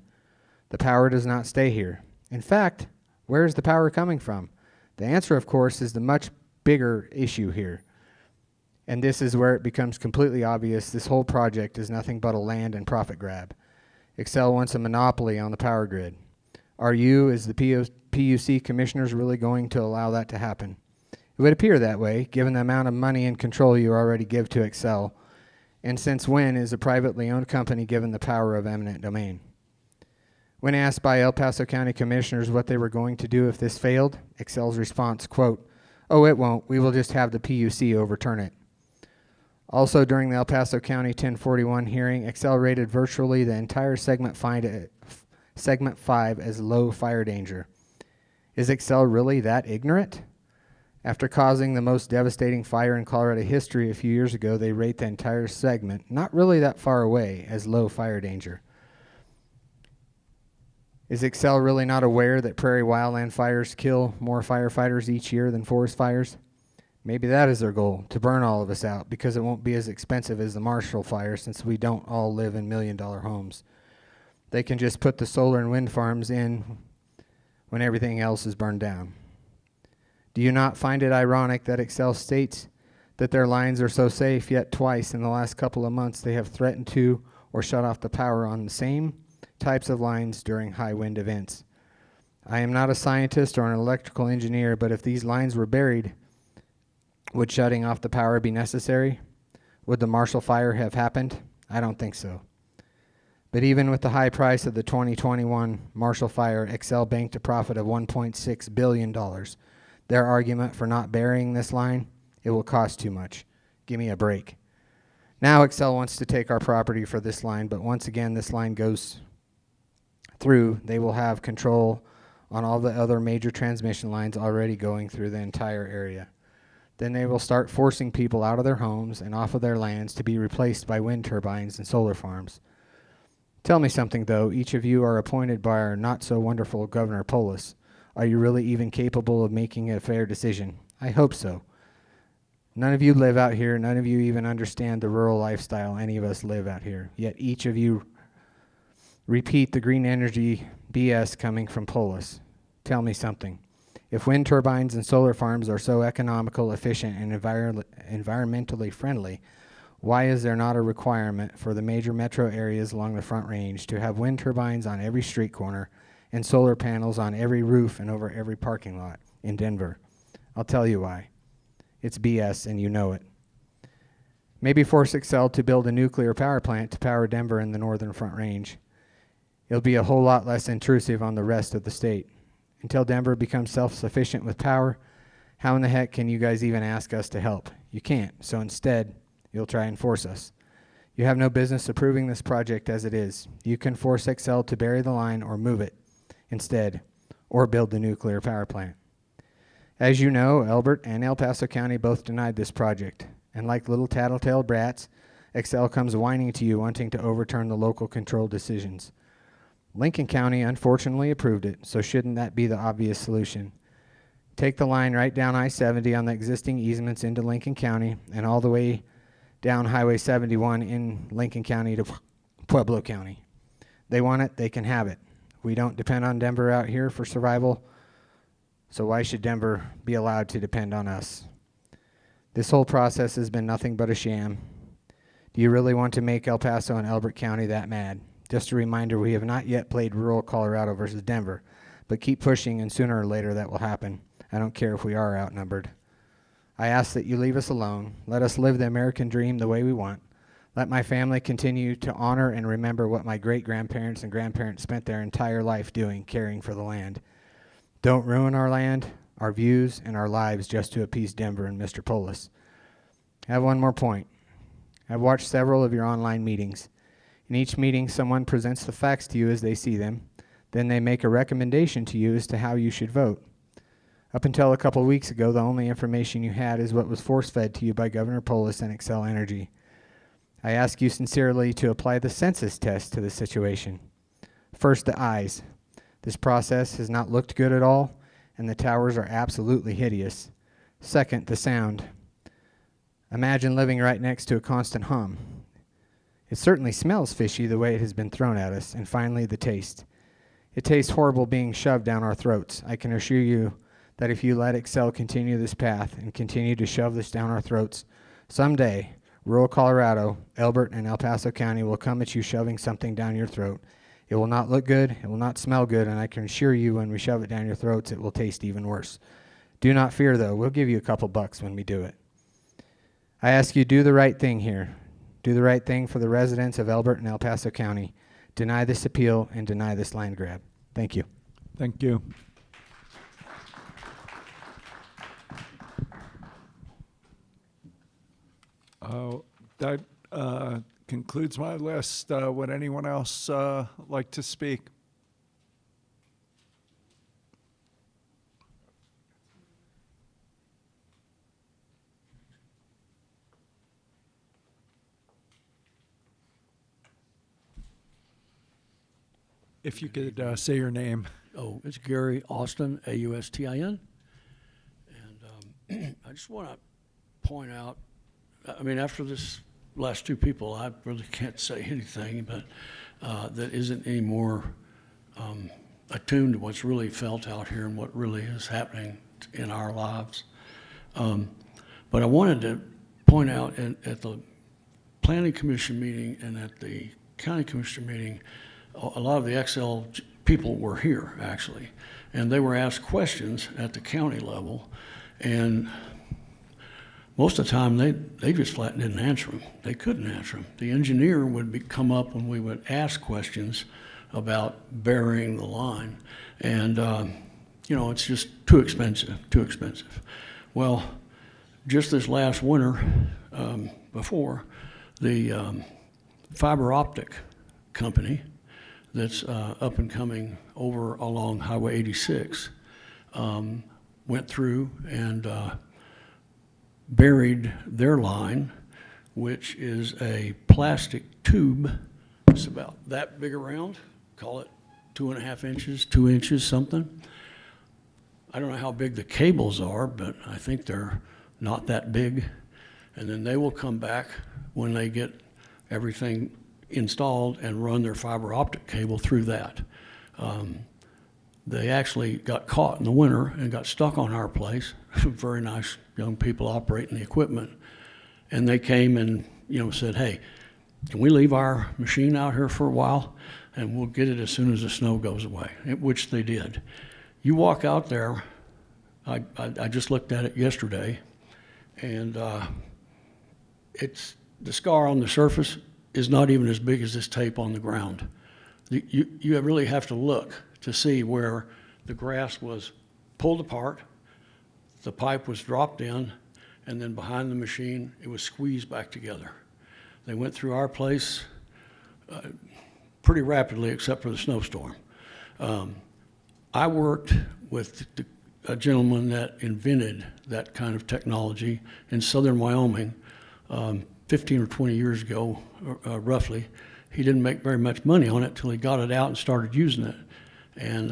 The power does not stay here. In fact, where is the power coming from? The answer, of course, is the much bigger issue here. And this is where it becomes completely obvious this whole project is nothing but a land and profit grab. Xcel wants a monopoly on the power grid. Are you, as the PUC commissioners, really going to allow that to happen? It would appear that way, given the amount of money and control you already give to Xcel. And since when is a privately owned company given the power of eminent domain? When asked by El Paso County commissioners what they were going to do if this failed, Xcel's response, quote, "Oh, it won't. We will just have the PUC overturn it." Also, during the El Paso County 1041 hearing, Xcel rated virtually the entire segment 5 as low fire danger. Is Xcel really that ignorant? After causing the most devastating fire in Colorado history a few years ago, they rate the entire segment, not really that far away, as low fire danger. Is Xcel really not aware that prairie wildland fires kill more firefighters each year than forest fires? Maybe that is their goal, to burn all of us out, because it won't be as expensive as the Marshall Fire since we don't all live in million-dollar homes. They can just put the solar and wind farms in when everything else is burned down. Do you not find it ironic that Xcel states that their lines are so safe, yet twice in the last couple of months they have threatened to or shut off the power on the same types of lines during high wind events? I am not a scientist or an electrical engineer, but if these lines were buried, would shutting off the power be necessary? Would the Marshall Fire have happened? I don't think so. But even with the high price of the 2021 Marshall Fire, Xcel banked a profit of $1.6 billion. Their argument for not burying this line, it will cost too much. Give me a break. Now Xcel wants to take our property for this line, but once again this line goes through, they will have control on all the other major transmission lines already going through the entire area. Then they will start forcing people out of their homes and off of their lands to be replaced by wind turbines and solar farms. Tell me something, though. Each of you are appointed by our not-so-wonderful Governor Polis. Are you really even capable of making a fair decision? I hope so. None of you live out here. None of you even understand the rural lifestyle any of us live out here. Yet each of you repeat the green energy BS coming from Polis. Tell me something. If wind turbines and solar farms are so economical, efficient, and environmentally friendly, why is there not a requirement for the major metro areas along the Front Range to have wind turbines on every street corner and solar panels on every roof and over every parking lot in Denver? I'll tell you why. It's BS, and you know it. Maybe force Xcel to build a nuclear power plant to power Denver and the northern Front Range. It'll be a whole lot less intrusive on the rest of the state. Until Denver becomes self-sufficient with power, how in the heck can you guys even ask us to help? You can't, so instead, you'll try and force us. You have no business approving this project as it is. You can force Xcel to bury the line or move it instead, or build the nuclear power plant. As you know, Elbert and El Paso County both denied this project, and like little tattletale brats, Xcel comes whining to you wanting to overturn the local control decisions. Lincoln County unfortunately approved it, so shouldn't that be the obvious solution? Take the line right down I-70 on the existing easements into Lincoln County and all the way down Highway 71 in Lincoln County to Pueblo County. They want it, they can have it. We don't depend on Denver out here for survival, so why should Denver be allowed to depend on us? This whole process has been nothing but a sham. Do you really want to make El Paso and Elbert County that mad? Just a reminder, we have not yet played rural Colorado versus Denver, but keep pushing and sooner or later that will happen. I don't care if we are outnumbered. I ask that you leave us alone. Let us live the American dream the way we want. Let my family continue to honor and remember what my great-grandparents and grandparents spent their entire life doing, caring for the land. Don't ruin our land, our views, and our lives just to appease Denver and Mr. Polis. I have one more point. I've watched several of your online meetings. In each meeting, someone presents the facts to you as they see them. Then they make a recommendation to you as to how you should vote. Up until a couple weeks ago, the only information you had is what was force-fed to you by Governor Polis and Xcel Energy. I ask you sincerely to apply the census test to the situation. First, the eyes. This process has not looked good at all, and the towers are absolutely hideous. Second, the sound. Imagine living right next to a constant hum. It certainly smells fishy the way it has been thrown at us. And finally, the taste. It tastes horrible being shoved down our throats. I can assure you that if you let Xcel continue this path and continue to shove this down our throats, someday, rural Colorado, Elbert, and El Paso County will come at you shoving something down your throat, It will not look good, it will not smell good, and I can assure you when we shove it down your throats, it will taste even worse. Do not fear, though. We'll give you a couple bucks when we do it. I ask you, do the right thing here. Do the right thing for the residents of Elbert and El Paso County. Deny this appeal and deny this land grab. Thank you. Thank you. That concludes my list. Would anyone else like to speak? If you could say your name. Oh, it's Gary Austin, Austin. And I just want to point out, I mean, after this last two people, I really can't say anything, but that isn't any more attuned to what's really felt out here and what really is happening in our lives. But I wanted to point out at the Planning Commission meeting and at the County Commissioner meeting, a lot of the Xcel people were here, actually, and they were asked questions at the county level, and most of the time they just flat didn't answer them. They couldn't answer them. The engineer would come up when we would ask questions about burying the line, and you know, it's just too expensive. Well, just this last winter, before, the fiber optic company that's up and coming over along Highway 86 went through and buried their line, which is a plastic tube. It's about that big around, call it 2.5 inches, 2 inches, something. I don't know how big the cables are, but I think they're not that big. And then they will come back when they get everything installed and run their fiber optic cable through that. They actually got caught in the winter and got stuck on our place. Very nice young people operating the equipment. And they came and, you know, said, hey, can we leave our machine out here for a while and we'll get it as soon as the snow goes away, which they did. You walk out there, I just looked at it yesterday, and it's the scar on the surface is not even as big as this tape on the ground. You really have to look to see where the grass was pulled apart, the pipe was dropped in, and then behind the machine, it was squeezed back together. They went through our place pretty rapidly, except for the snowstorm. I worked with a gentleman that invented that kind of technology in southern Wyoming 15 or 20 years ago, roughly. He didn't make very much money on it till he got it out and started using it. And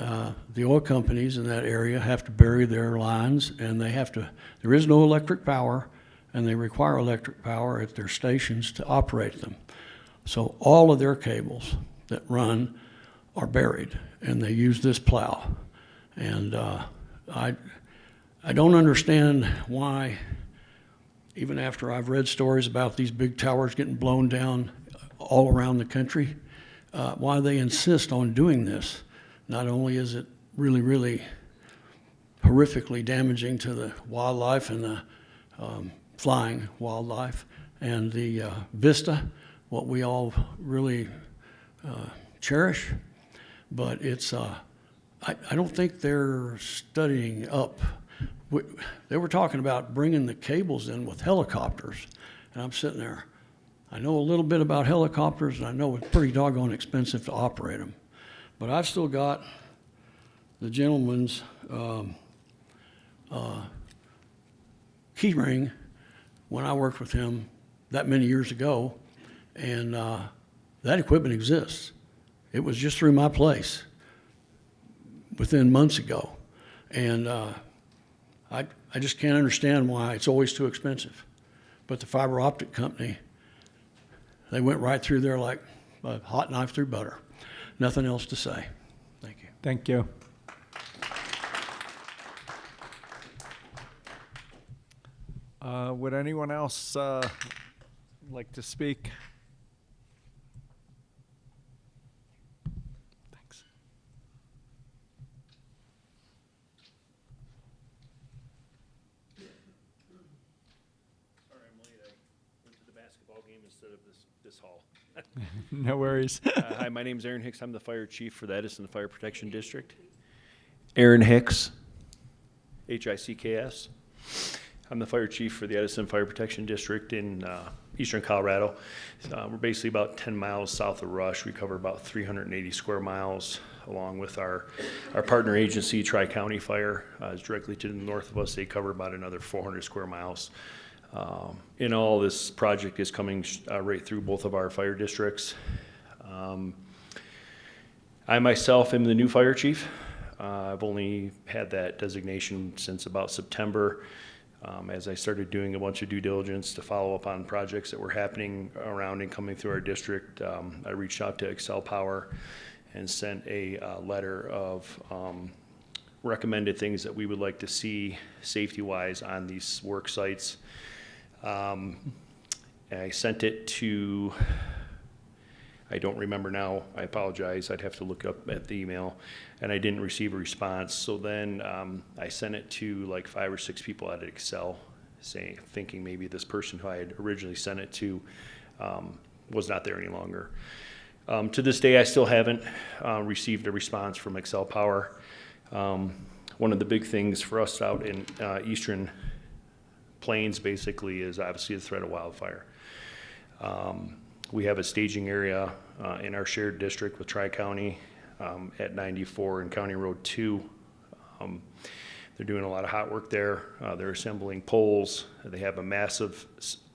the oil companies in that area have to bury their lines, and they have to, there is no electric power, and they require electric power at their stations to operate them. So all of their cables that run are buried, and they use this plow. And I don't understand why, even after I've read stories about these big towers getting blown down all around the country, why they insist on doing this. Not only is it really, really horrifically damaging to the wildlife and the flying wildlife and the vista, what we all really cherish, but it's, I don't think they're studying up. They were talking about bringing the cables in with helicopters, and I'm sitting there. I know a little bit about helicopters, and I know it's pretty doggone expensive to operate them. But I've still got the gentleman's key ring when I worked with him that many years ago, and that equipment exists. It was just through my place within months ago, and I just can't understand why it's always too expensive. But the fiber optic company, they went right through there like a hot knife through butter. Nothing else to say. Thank you. Thank you. Would anyone else like to speak? instead of this hall. No worries. Hi, my name's Aaron Hicks. I'm the fire chief for the Edison Fire Protection District. Aaron Hicks, Hicks. I'm the fire chief for the Edison Fire Protection District in eastern Colorado. We're basically about 10 miles south of Rush. We cover about 380 square miles, along with our partner agency, Tri-County Fire, is directly to the north of us. They cover about another 400 square miles. In all, this project is coming right through both of our fire districts. I myself am the new fire chief. I've only had that designation since about September. As I started doing a bunch of due diligence to follow up on projects that were happening around and coming through our district, I reached out to Xcel Power and sent a letter of recommended things that we would like to see safety-wise on these work sites. I sent it to, I don't remember now, I apologize, I'd have to look up at the email, and I didn't receive a response. So then I sent it to like 5 or 6 people at Xcel, thinking maybe this person who I had originally sent it to was not there any longer. To this day, I still haven't received a response from Xcel Power. One of the big things for us out in eastern Plains basically is obviously the threat of wildfire. We have a staging area in our shared district with Tri-County at 94 and County Road 2. They're doing a lot of hot work there. They're assembling poles. They have a massive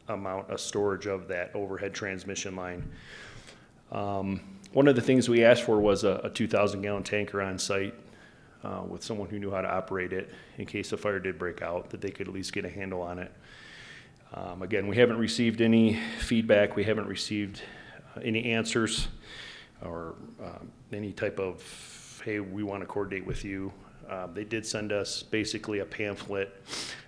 amount of storage of that overhead transmission line. One of the things we asked for was a 2,000 gallon tanker on site with someone who knew how to operate it in case a fire did break out, that they could at least get a handle on it. Again, we haven't received any feedback. We haven't received any answers or any type of, hey, we want to coordinate with you. They did send us basically a pamphlet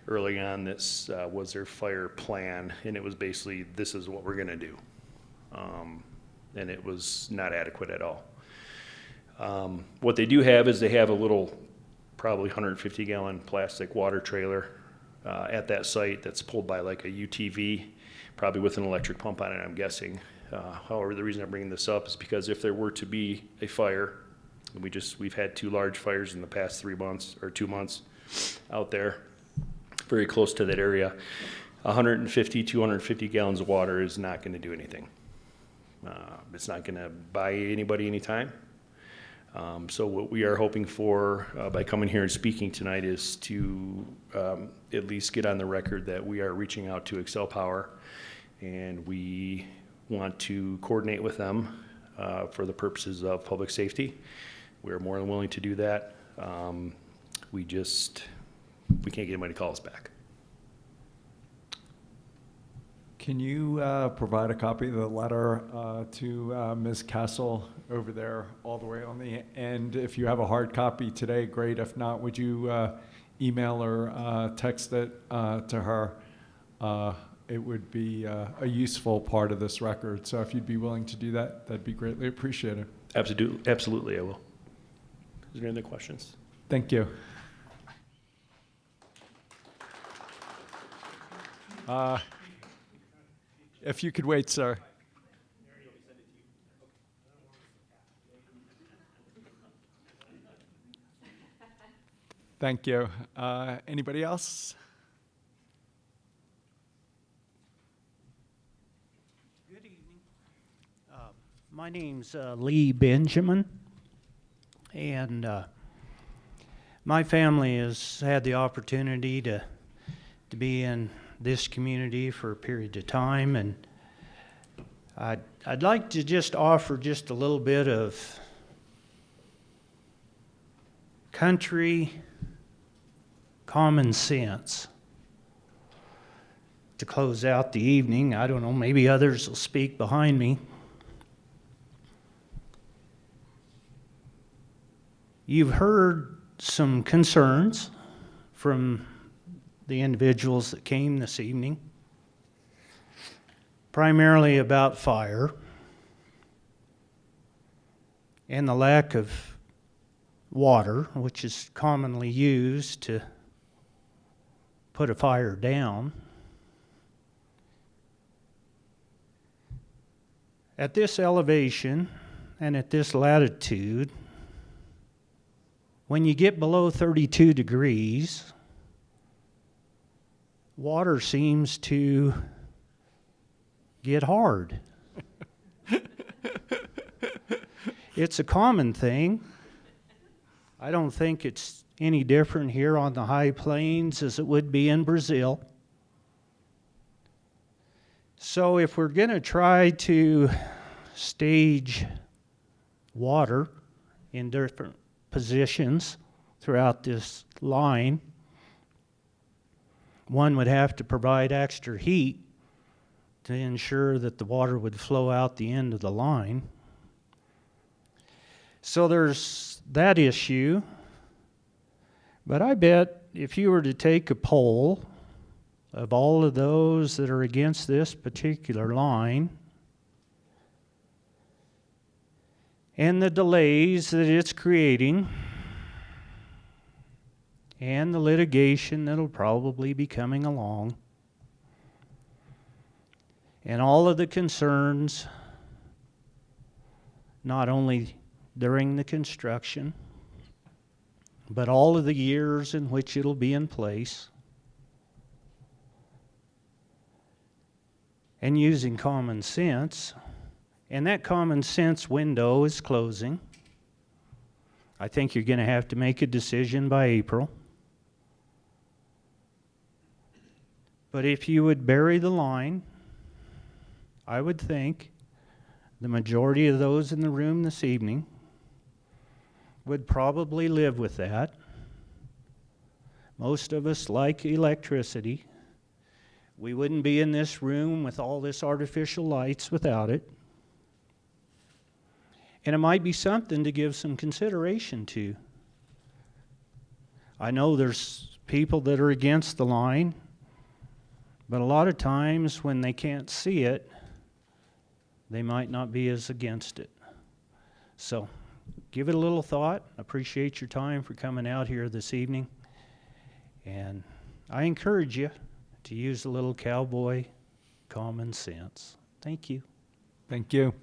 early on. This was their fire plan, and it was basically, this is what we're going to do. And it was not adequate at all. What they do have is they have a little, probably 150 gallon plastic water trailer at that site that's pulled by like a UTV, probably with an electric pump on it, I'm guessing. However, the reason I'm bringing this up is because if there were to be a fire, and we've had 2 large fires in the past 3 months or 2 months out there, very close to that area, 150, 250 gallons of water is not going to do anything. It's not going to buy anybody any time. So what we are hoping for by coming here and speaking tonight is to at least get on the record that we are reaching out to Xcel Power, and we want to coordinate with them for the purposes of public safety. We're more than willing to do that. We can't get anybody to call us back. Can you provide a copy of the letter to Ms. Castle over there all the way on the end? If you have a hard copy today, great. If not, would you email or text it to her? It would be a useful part of this record. So if you'd be willing to do that, that'd be greatly appreciated. Absolutely, I will. Is there any other questions? Thank you. If you could wait, sir. Thank you. Anybody else? Good evening. My name's Lee Benjamin, and my family has had the opportunity to be in this community for a period of time, and I'd like to just offer just a little bit of country common sense to close out the evening. I don't know, maybe others will speak behind me. You've heard some concerns from the individuals that came this evening, primarily about fire and the lack of water, which is commonly used to put a fire down. At this elevation and at this latitude, when you get below 32 degrees, water seems to get hard. It's a common thing. I don't think it's any different here on the high plains as it would be in Brazil. So if we're going to try to stage water in different positions throughout this line, one would have to provide extra heat to ensure that the water would flow out the end of the line. So there's that issue. But I bet if you were to take a poll of all of those that are against this particular line and the delays that it's creating and the litigation that'll probably be coming along and all of the concerns, not only during the construction, but all of the years in which it'll be in place, and using common sense, and that common sense window is closing. I think you're going to have to make a decision by April. But if you would bury the line, I would think the majority of those in the room this evening would probably live with that. Most of us like electricity. We wouldn't be in this room with all this artificial lights without it. And it might be something to give some consideration to. I know there's people that are against the line, but a lot of times when they can't see it, they might not be as against it. So give it a little thought. Appreciate your time for coming out here this evening. And I encourage you to use a little cowboy common sense. Thank you. Thank you.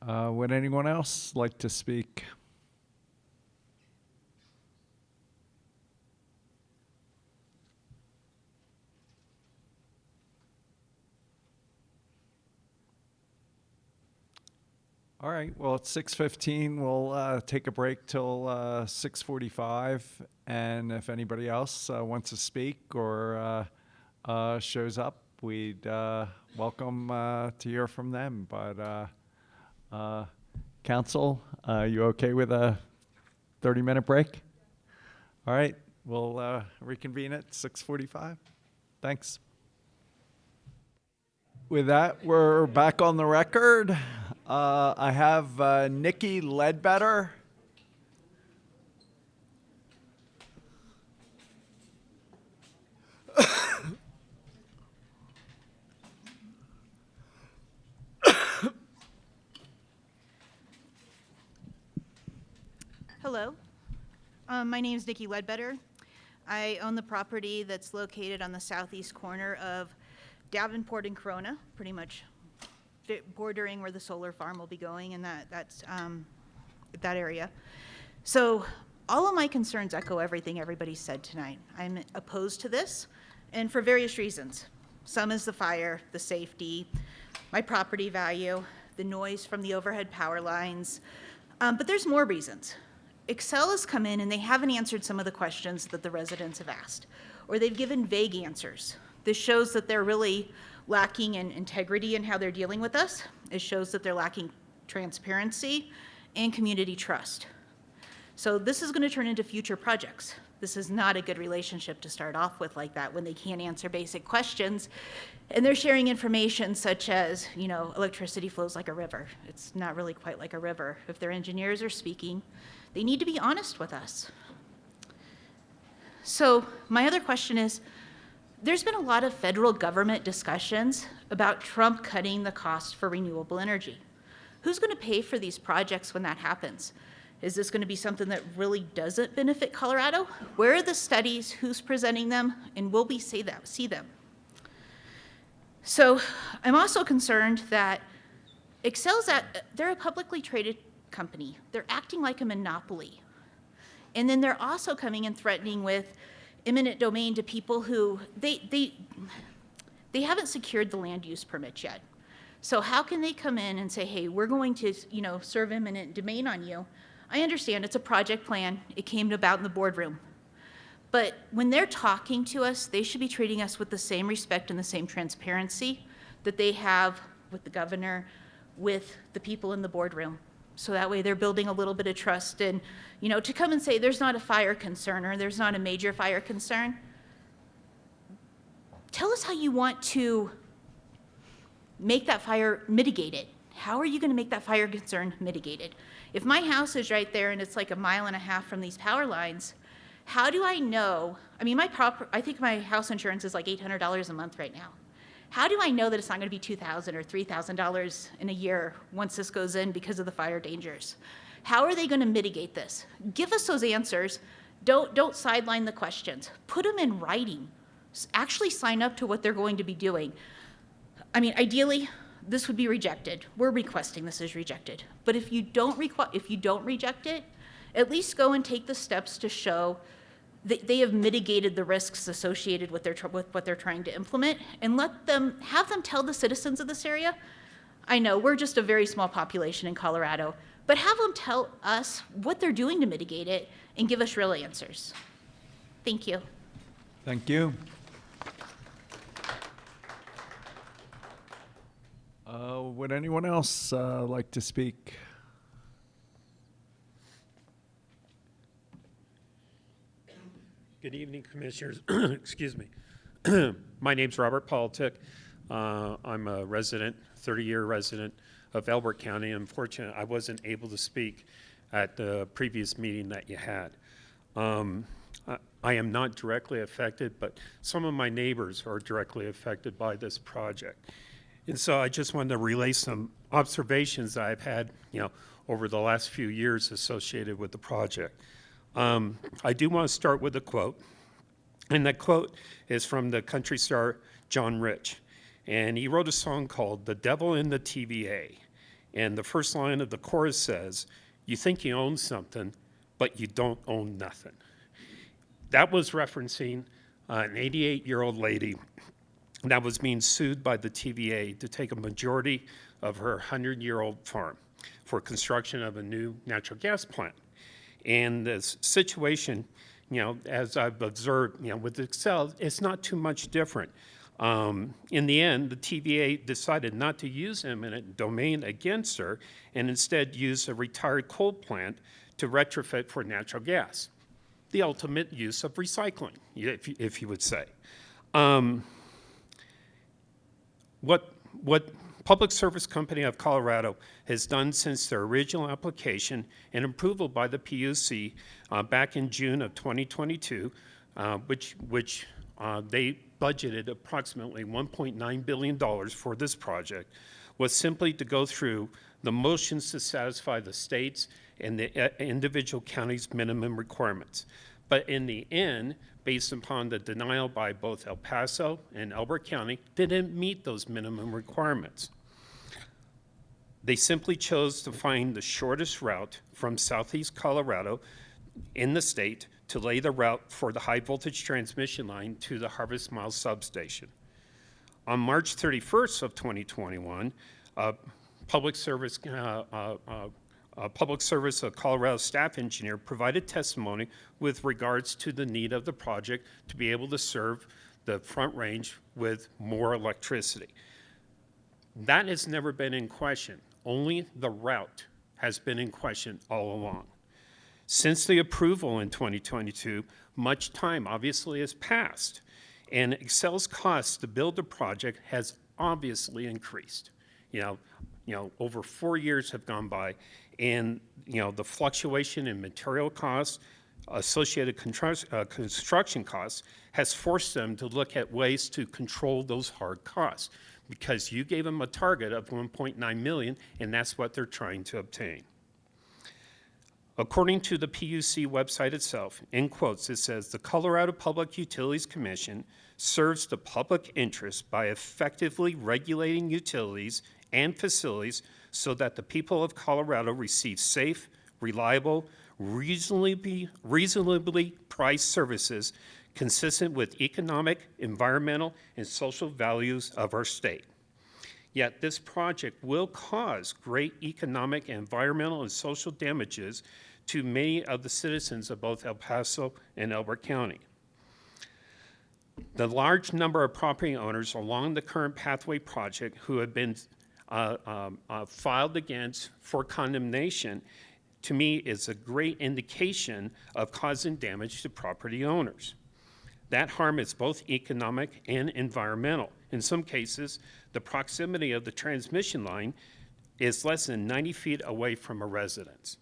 Would anyone else like to speak? All right, well, it's 6:15. We'll take a break till 6:45. And if anybody else wants to speak or shows up, we'd welcome to hear from them. But Council, you okay with a 30-minute break? All right, we'll reconvene at 6:45. Thanks. With that, we're back on the record. I have Nikki Ledbetter. Hello, my name is Nikki Ledbetter. I own the property that's located on the southeast corner of Davenport and Corona, pretty much bordering where the solar farm will be going, and that's that area. So all of my concerns echo everything everybody said tonight. I'm opposed to this, and for various reasons. Some is the fire, the safety, my property value, the noise from the overhead power lines, but there's more reasons. Xcel has come in and they haven't answered some of the questions that the residents have asked, or they've given vague answers. This shows that they're really lacking in integrity in how they're dealing with us. It shows that they're lacking transparency and community trust. So this is going to turn into future projects. This is not a good relationship to start off with like that when they can't answer basic questions and they're sharing information such as, you know, electricity flows like a river. It's not really quite like a river. If their engineers are speaking, they need to be honest with us. So my other question is, there's been a lot of federal government discussions about Trump cutting the cost for renewable energy. Who's going to pay for these projects when that happens? Is this going to be something that really doesn't benefit Colorado? Where are the studies? Who's presenting them? And will we see them? So I'm also concerned that they're a publicly traded company. They're acting like a monopoly. And then they're also coming and threatening with eminent domain to people who, they haven't secured the land use permit yet. So how can they come in and say, hey, we're going to, serve eminent domain on you? I understand it's a project plan. It came about in the boardroom. But when they're talking to us, they should be treating us with the same respect and the same transparency that they have with the governor, with the people in the boardroom. So that way they're building a little bit of trust. And, to come and say there's not a fire concern or there's not a major fire concern, tell us how you want to make that fire mitigated. How are you going to make that fire concern mitigated? If my house is right there and it's like 1.5 miles from these power lines, how do I know? I mean, I think my house insurance is like $800 a month right now. How do I know that it's not going to be $2,000 or $3,000 in a year once this goes in because of the fire dangers? How are they going to mitigate this? Give us those answers. Don't sideline the questions. Put them in writing. Actually sign up to what they're going to be doing. I mean, ideally, this would be rejected. We're requesting this is rejected. But if you don't reject it, at least go and take the steps to show that they have mitigated the risks associated with what they're trying to implement, and have them tell the citizens of this area. I know we're just a very small population in Colorado, but have them tell us what they're doing to mitigate it and give us real answers. Thank you. Thank you. Would anyone else like to speak? Good evening, Commissioners. Excuse me. My name's Robert Politic. I'm a resident, 30-year resident of Elbert County. Unfortunately, I wasn't able to speak at the previous meeting that you had. I am not directly affected, but some of my neighbors are directly affected by this project. And so I just wanted to relay some observations that I've had, over the last few years associated with the project. I do want to start with a quote, and that quote is from the country star John Rich, and he wrote a song called "The Devil in the TVA," and the first line of the chorus says, "You think you own something, but you don't own nothing." That was referencing an 88-year-old lady that was being sued by the TVA to take a majority of her 100-year-old farm for construction of a new natural gas plant. And this situation, as I've observed, with Xcel, it's not too much different. In the end, the TVA decided not to use eminent domain against her and instead used a retired coal plant to retrofit for natural gas. The ultimate use of recycling, if you would say. What Public Service Company of Colorado has done since their original application and approval by the PUC back in June of 2022, which they budgeted approximately $1.9 billion for this project, was simply to go through the motions to satisfy the states and the individual counties' minimum requirements. But in the end, based upon the denial by both El Paso and Elbert County, they didn't meet those minimum requirements. They simply chose to find the shortest route from southeast Colorado in the state to lay the route for the high voltage transmission line to the Harvest Mill substation. On March 31st of 2021, Public Service Colorado staff engineer provided testimony with regards to the need of the project to be able to serve the Front Range with more electricity. That has never been in question. Only the route has been in question all along. Since the approval in 2022, much time obviously has passed, and Xcel's cost to build the project has obviously increased. Over 4 years have gone by, and the fluctuation in material costs, associated construction costs, has forced them to look at ways to control those hard costs, because you gave them a target of 1.9 million, and that's what they're trying to obtain. According to the PUC website itself, in quotes, it says, "The Colorado Public Utilities Commission serves the public interest by effectively regulating utilities and facilities so that the people of Colorado receive safe, reliable, reasonably priced services consistent with economic, environmental, and social values of our state. Yet this project will cause great economic, environmental, and social damages to many of the citizens of both El Paso and Elbert County. The large number of property owners along the current pathway project who have been filed against for condemnation, to me, is a great indication of causing damage to property owners. That harm is both economic and environmental. In some cases, the proximity of the transmission line is less than 90 feet away from a residence.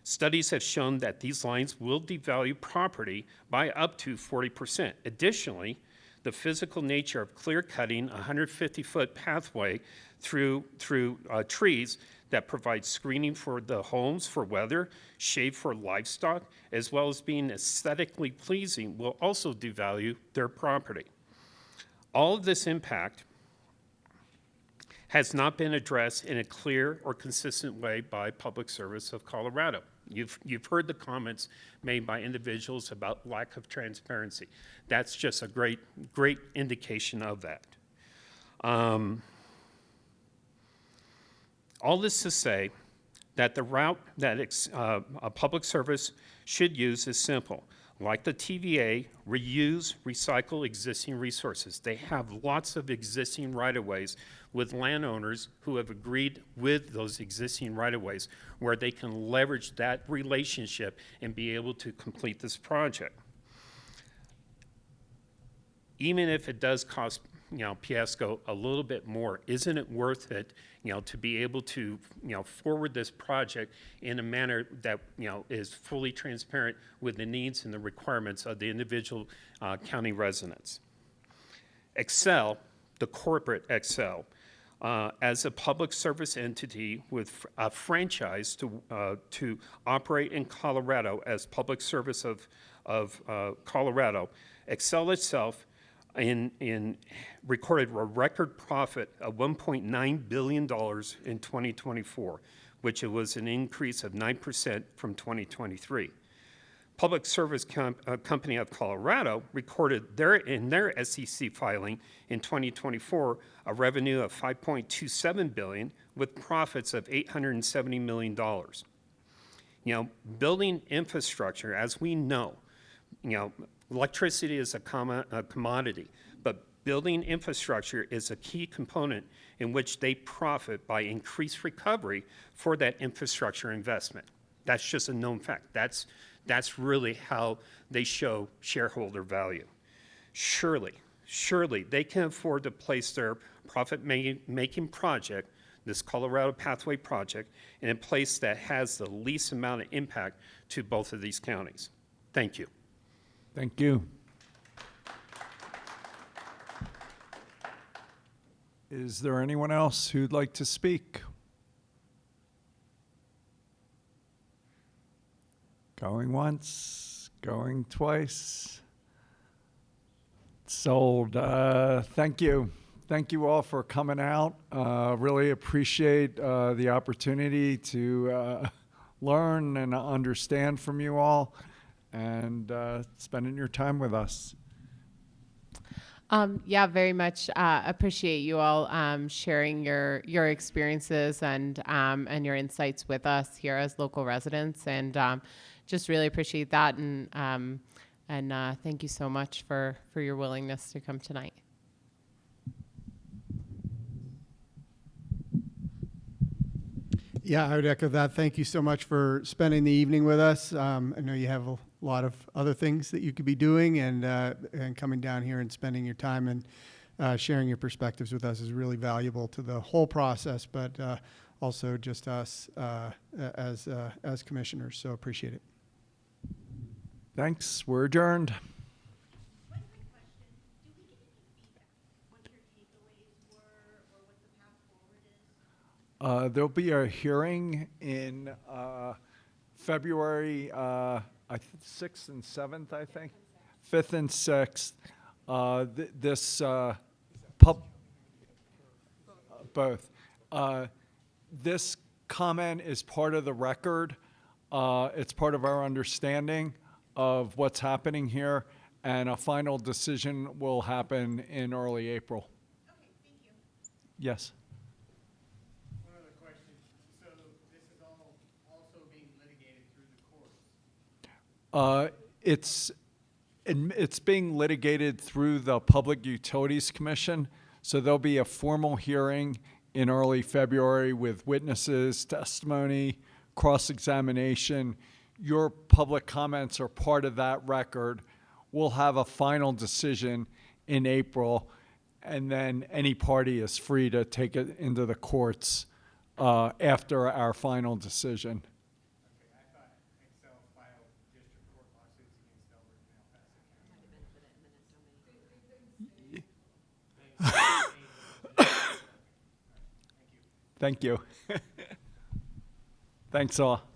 Studies have shown that these lines will devalue property by up to 40%. Additionally, the physical nature of clear cutting a 150-foot pathway through trees that provide screening for the homes for weather, shade for livestock, as well as being aesthetically pleasing will also devalue their property. All of this impact has not been addressed in a clear or consistent way by Public Service of Colorado. You've heard the comments made by individuals about lack of transparency. That's just a great indication of that. All this to say that the route that a public service should use is simple. Like the TVA, reuse, recycle existing resources. They have lots of existing right-of-ways with landowners who have agreed with those existing right-of-ways where they can leverage that relationship and be able to complete this project. Even if it does cost, Piasco a little bit more, isn't it worth it, to be able to, forward this project in a manner that, is fully transparent with the needs and the requirements of the individual county residents? Xcel, the corporate Xcel, as a public service entity with a franchise to operate in Colorado as Public Service of Colorado, Xcel itself recorded a record profit of $1.9 billion in 2024, which was an increase of 9% from 2023. Public Service Company of Colorado recorded in their SEC filing in 2024 a revenue of $5.27 billion with profits of $870 million. Building infrastructure, as we know, electricity is a commodity, but building infrastructure is a key component in which they profit by increased recovery for that infrastructure investment. That's just a known fact. That's really how they show shareholder value. Surely they can afford to place their profit-making project, this Colorado Pathway project, in a place that has the least amount of impact to both of these counties. Thank you. Thank you. Is there anyone else who'd like to speak? Going once, going twice. Sold. Thank you. Thank you all for coming out. Really appreciate the opportunity to learn and understand from you all and spending your time with us. Yeah, very much appreciate you all sharing your experiences and your insights with us here as local residents, and just really appreciate that. And thank you so much for your willingness to come tonight. Yeah, I would echo that. Thank you so much for spending the evening with us. I know you have a lot of other things that you could be doing, and coming down here and spending your time and sharing your perspectives with us is really valuable to the whole process, but also just us as commissioners. So appreciate it. Thanks. We're adjourned. One quick question. Do we get any feedback? What your takeaways were or what the path forward is? There'll be a hearing in February 6th and 7th, I think. 5th and 6th. This both. This comment is part of the record. It's part of our understanding of what's happening here, and a final decision will happen in early April. Okay, thank you. Yes. One other question. So this is all also being litigated through the courts? It's being litigated through the Public Utilities Commission, so there'll be a formal hearing in early February with witnesses, testimony, cross-examination. Your public comments are part of that record. We'll have a final decision in April, and then any party is free to take it into the courts after our final decision. Okay, I thought Xcel filed district court lawsuits against Elbert and El Paso County. Thank you. Thanks all.